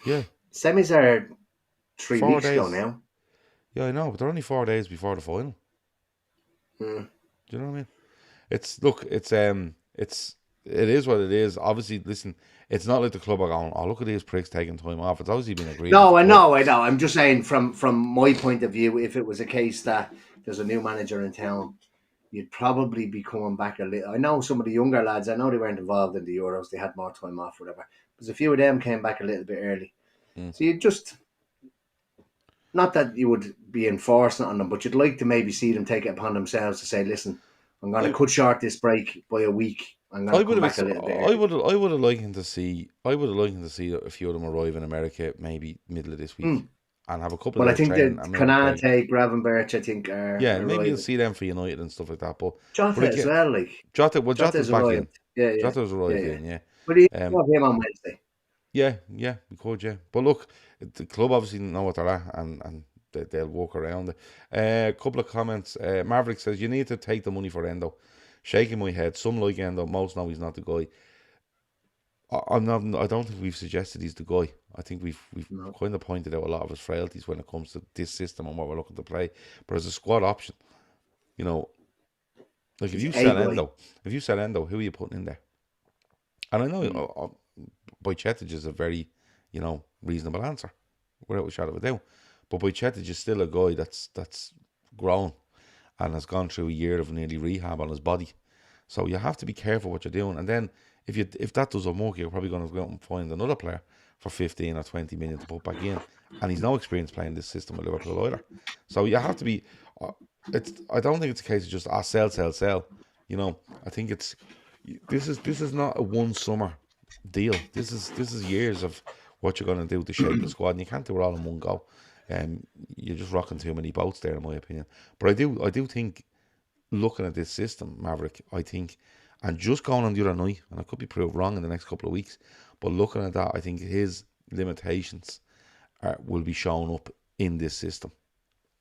Yeah. Semis are 3 weeks ago now. Yeah, I know, but they're only 4 days before the final. Do you know what I mean? It is what it is. Obviously, listen, it's not like the club are going, oh, look at these pricks taking time off. It's obviously been agreed. No, I know. I'm just saying from my point of view, if it was a case that there's a new manager in town, you'd probably be coming back a little. I know some of the younger lads, I know they weren't involved in the Euros. They had more time off, whatever. Because a few of them came back a little bit early. So you'd just, not that you would be enforcing it on them, but you'd like to maybe see them take it upon themselves to say, listen, I'm going to cut short this break by a week. I'm going to come back a little bit early. I would have liked to see a few of them arrive in America maybe middle of this week. and have a couple Well, of I days think training that and maybe play. Kanate, Gravenberch, I think Yeah, are maybe you'll arriving. see them for United and stuff like that. But Jota as again, well, like Jota's Jota's back in. arrived. Yeah, yeah, Jota's yeah, arrived yeah. in, yeah. But he Um, have him on Wednesday. yeah, we could, yeah. But look, the club obviously know what they're at, and they'll walk around it. A couple of comments. Maverick says, you need to take the money for Endo. Shaking my head. Some like Endo. Most know he's not the guy. I'm not. I don't think we've suggested he's the guy. I think we've No, kind of pointed out a lot of his frailties when it comes to this system and what we're looking to play. But as a squad option, you know, like he's a guy. If you sell Endo, who are you putting in there? And I know Mm. Bajcetic is a very, reasonable answer, without a shadow of a doubt. But Bajcetic is still a guy that's grown and has gone through a year of nearly rehab on his body. So you have to be careful what you're doing. And then if that doesn't work, you're probably going to go out and find another player for 15 or 20 million to put back in. And he's no experience playing this system with Liverpool either. So you have to be. I don't think it's a case of just sell. I think this is not a one summer deal. This is years of what you're going to do to shape the squad, and you can't do it all in one go. You're just rocking too many boats there, in my opinion. But I do think, looking at this system, Maverick, I think, and just going on the other night, and I could be proved wrong in the next couple of weeks, but looking at that, I think his limitations will be shown up in this system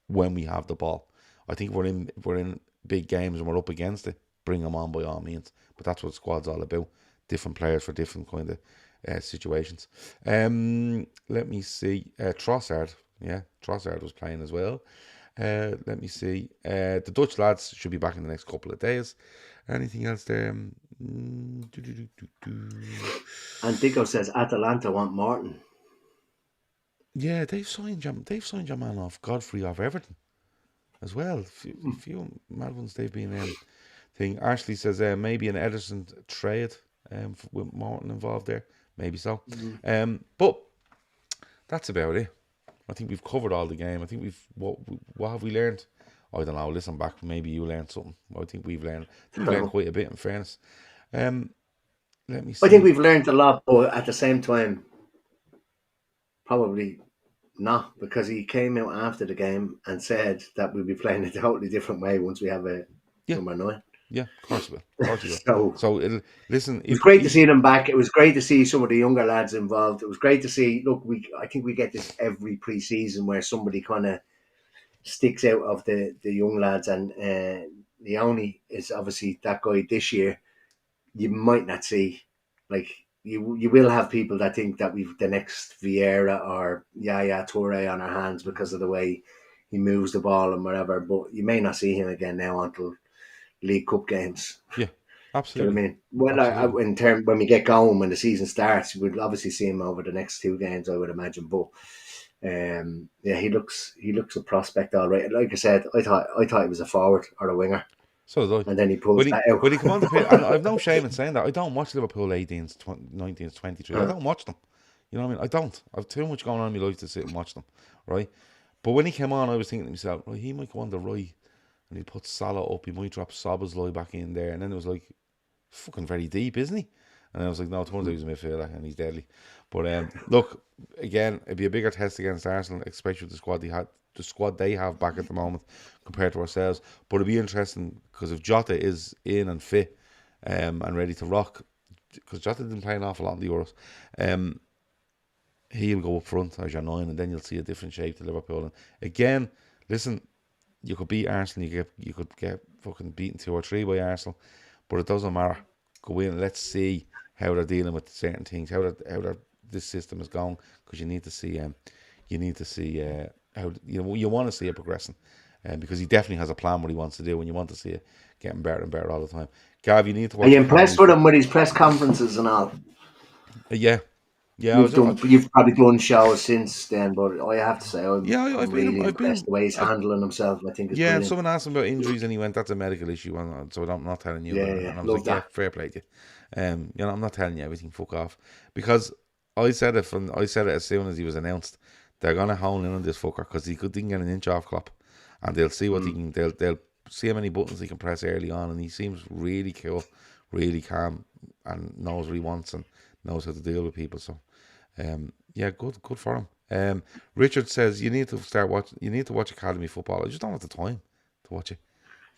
when we have the ball. I think if we're in big games and we're up against it, bring them on by all means. But that's what the squad's all about. Different players for different kind of situations. Let me see. Trossard. Yeah, Trossard was playing as well. Let me see. The Dutch lads should be back in the next couple of days. Anything else there? And Dico says Atalanta want Martin. Yeah, they've signed your man off Godfrey off Everton as well. Few mad ones they've been thing. Ashley says maybe an Ederson trade with Martin involved there. Maybe so. But that's about it. I think we've covered all the game. I think what have we learned? I don't know. Listen back. Maybe you learned something. I think we've learned quite a bit, in fairness. Let me see. I think we've learned a lot, but at the same time, probably not, because he came out after the game and said that we'll be playing a totally different way once we have a Yeah, number 9. yeah, of course we will. Of course we will. So So listen. it was great to see them back. It was great to see some of the younger lads involved. It was great to see. Look, I think we get this every pre-season where somebody kind of sticks out of the young lads, and Leone is obviously that guy this year. You might not see, like, you will have people that think that we've the next Vieira or Yaya Toure on our hands because of the way he moves the ball and whatever, but you may not see him again now until League Cup games. Yeah, Do you know absolutely. what I mean? Well, Absolutely. when we get going, when the season starts, we'll obviously see him over the next 2 games, I would imagine. But yeah, he looks a prospect, all right. Like I said, I thought he was a forward or a winger, So did I. and then he pulls that out. When he come on the pitch, and I've no shame in saying that. I don't watch Liverpool 18s, 19s, 23s. I don't watch them. You know what I mean? I don't. I've too much going on in my life to sit and watch them, right? But when he came on, I was thinking to myself, right, he might go on the right, and he'd put Salah up. He might drop Szoboszlai back in there, and then it was like, fucking very deep, isn't he? And I was like, no, it turns out he's a midfielder, and he's deadly. But look, again, it'd be a bigger test against Arsenal, especially with the squad they have back at the moment compared to ourselves. But it'd be interesting because if Jota is in and fit and ready to rock, because Jota didn't play an awful lot in the Euros, he'll go up front as your 9, and then you'll see a different shape to Liverpool. And again, listen, you could beat Arsenal, you could get fucking beaten 2 or 3 by Arsenal, but it doesn't matter. Go in and let's see how they're dealing with certain things, how this system is going, because you need to see how you want to see it progressing, because he definitely has a plan what he wants to do, and you want to see it getting better and better all the time. Gav, you need to Are watch you the impressed Cavani. with him with his press conferences and all? Yeah, yeah, You've probably done shows since then, but I have to say I'm I've been, really impressed the way he's handling himself. I think it's yeah. And brilliant. someone asked him about injuries, and he went, "That's a medical issue," and so I'm not telling you about Yeah, it. yeah, And I was love like, "Yeah, that. fair play to you." I'm not telling you everything. Fuck off, because I said it as soon as he was announced. They're gonna hone in on this fucker because he didn't get an inch off Klopp, and they'll see what he can. They'll see how many buttons he can press early on, and he seems really cool, really calm, and knows what he wants and knows how to deal with people. So, yeah, good for him. Richard says you need to start watching. You need to watch academy football. I just don't have the time to watch it.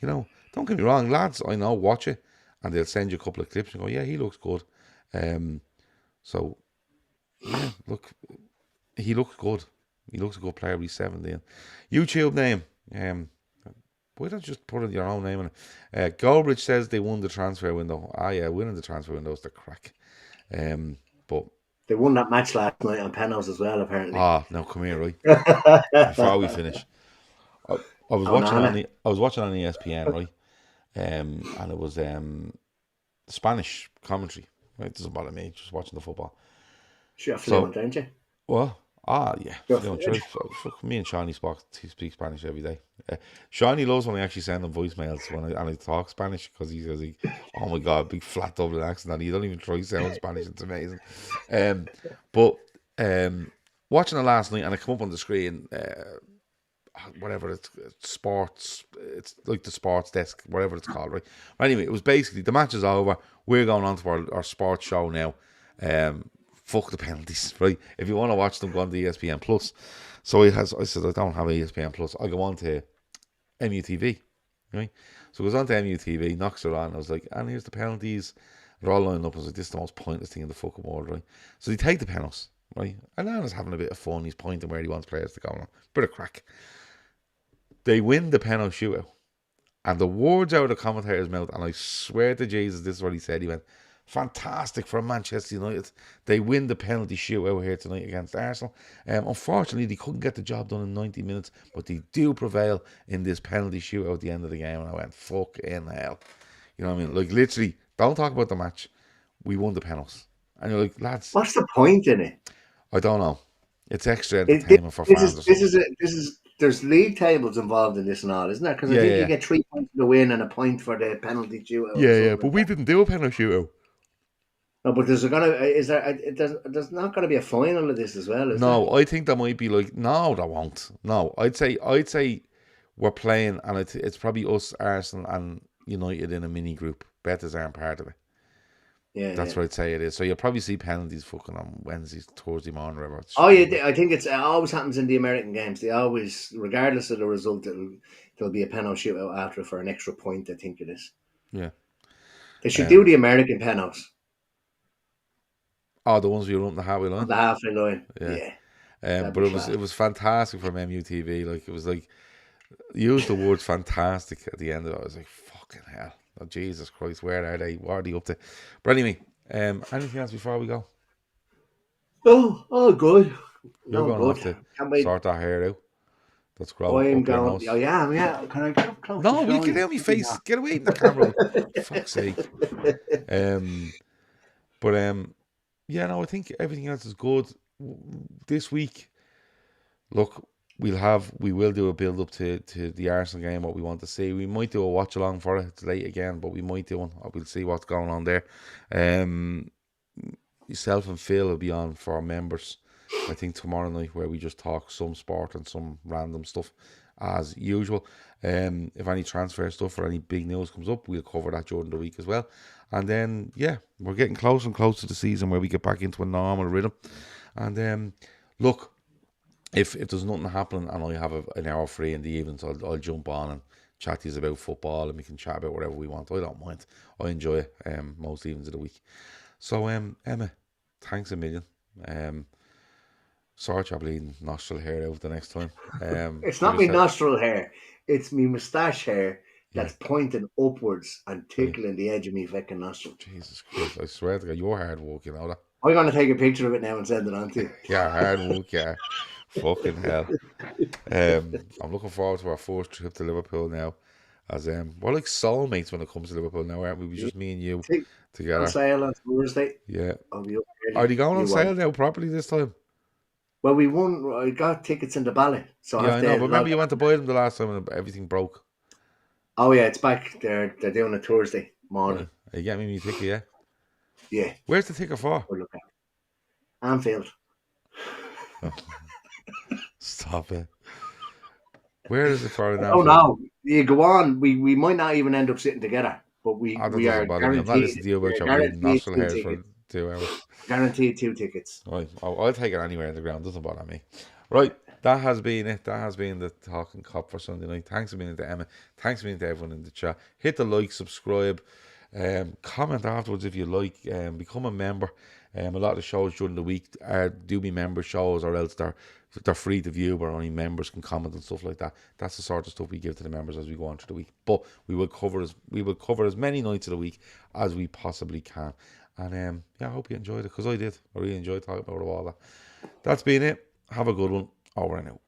You know, don't get me wrong, lads. I know watch it, and they'll send you a couple of clips and go, "Yeah, he looks good." So yeah, look, he looks good. He looks a good player. He's 17. YouTube name. Why don't you just put in your own name in it? Goldbridge says they won the transfer window. Ah, yeah, winning the transfer window is the crack. But they won that match last night on penalties as well, apparently. No, come here, right? Before we finish, I was watching on ESPN, right? And it was Spanish commentary. Right, it doesn't bother me. Just watching the football. Sure, fluent, aren't you? Well, yeah. Me and Shawnee speak Spanish every day. Shawnee loves when I actually send him voicemails and I talk Spanish because he says, "Oh my god, big flat Dublin accent," and he don't even try to sound Spanish. It's amazing. But watching it last night and I come up on the screen, whatever it's sports, it's like the sports desk, whatever it's called, right? Anyway, it was basically the match is over. We're going on to our sports show now. Fuck the penalties, right? If you want to watch them, go on to ESPN Plus. So I said I don't have ESPN Plus. I go on to MUTV, right? So it goes on to MUTV, knocks it on. I was like, and here's the penalties. They're all lined up. I was like, this is the most pointless thing in the fucking world, right? So they take the penalties, right? And Arne's having a bit of fun. He's pointing where he wants players to go on. Bit of crack. They win the penalty shootout. And the words out of the commentator's mouth, and I swear to Jesus, this is what he said. He went, fantastic for Manchester United. They win the penalty shootout here tonight against Arsenal. Unfortunately, they couldn't get the job done in 90 minutes, but they do prevail in this penalty shootout at the end of the game. And I went, fuck in hell. You know what I mean? Like, literally, don't talk about the match. We won the penalties. And you're like, lads. What's the point in it? I don't know. It's extra entertainment for fans. There's league tables involved in this and all, isn't there? Because I think you get 3 points for the win and a point for the penalty shootout. Yeah, but we didn't do a penalty shootout. No, but there's not going to be a final of this as well, is there? No, I think that might be like, no, there won't. No, I'd say we're playing, and it's probably us, Arsenal, and United in a mini group. Bettis aren't part of it. Yeah, that's what I'd say it is. So you'll probably see penalties fucking on Wednesdays, Thursday morning, or whatever. Oh yeah, I think it always happens in the American games. They always, regardless of the result, there'll be a penalty shootout after for an extra point. I think it is. Yeah, they should do the American penalties. Oh, the ones we run the halfway line. The halfway line. Yeah. But it was fantastic from MUTV. Like, it was like, used the words fantastic at the end of it. I was like, fucking hell. Oh, Jesus Christ, where are they? What are they up to? But anyway, anything else before we go? Oh, good. You're going to have to sort that hair out. That's growing up your nose. Oh, yeah. Can I get up close? No, we get out my face. Get away from the camera. Fuck's sake. Yeah, no, I think everything else is good. This week, look, we will do a build up to the Arsenal game, what we want to see. We might do a watch along for it. It's late again, but we might do one. We'll see what's going on there. Yourself and Phil will be on for our members, I think, tomorrow night, where we just talk some sport and some random stuff as usual. If any transfer stuff or any big news comes up, we'll cover that during the week as well. And then, yeah, we're getting closer and closer to the season where we get back into a normal rhythm. And look, if there's nothing happening and I have an hour free in the evenings, I'll jump on and chat to you about football, and we can chat about whatever we want. I don't mind. I enjoy it most evenings of the week. So, Emma, thanks a million. Sort your bleeding nostril hair out the next time. It's not my nostril hair. It's my moustache hair that's pointing upwards and tickling the edge of my fucking nostril. Jesus Christ, I swear to God, you're hard work, you know that. I'm going to take a picture of it now and send it on to you. Yeah, hard work, yeah. Fucking hell. I'm looking forward to our first trip to Liverpool now. As we're like soulmates when it comes to Liverpool now, aren't we? We just me and you together. On sale on Thursday. Yeah. Are they going on sale now properly this time? Well, we won. I got tickets in the ballot. So yeah, I know. But remember, you went to buy them the last time and everything broke. Oh yeah, it's back. They're doing it Thursday morning. Yeah. You get me ticket, yeah. Yeah. Where's the ticket for? Anfield. Stop it. Where is it for now? Oh no, you go on. We might not even end up sitting together, but we are guaranteed. I'm not listening to you about your nostril hairs for 2 hours. Guaranteed 2 tickets. Right, I'll take it anywhere in the ground. Doesn't bother me. Right, that has been it. That has been the Talkin Kop for Sunday night. Thanks for being to Emma. Thanks for being to everyone in the chat. Hit the like, subscribe, comment afterwards if you like. Become a member. A lot of the shows during the week do be member shows, or else they're free to view, but only members can comment and stuff like that. That's the sort of stuff we give to the members as we go on through the week. But we will cover as many nights of the week as we possibly can. And I hope you enjoyed it, because I did. I really enjoyed talking about all that. That's been it. Have a good one. Over and out.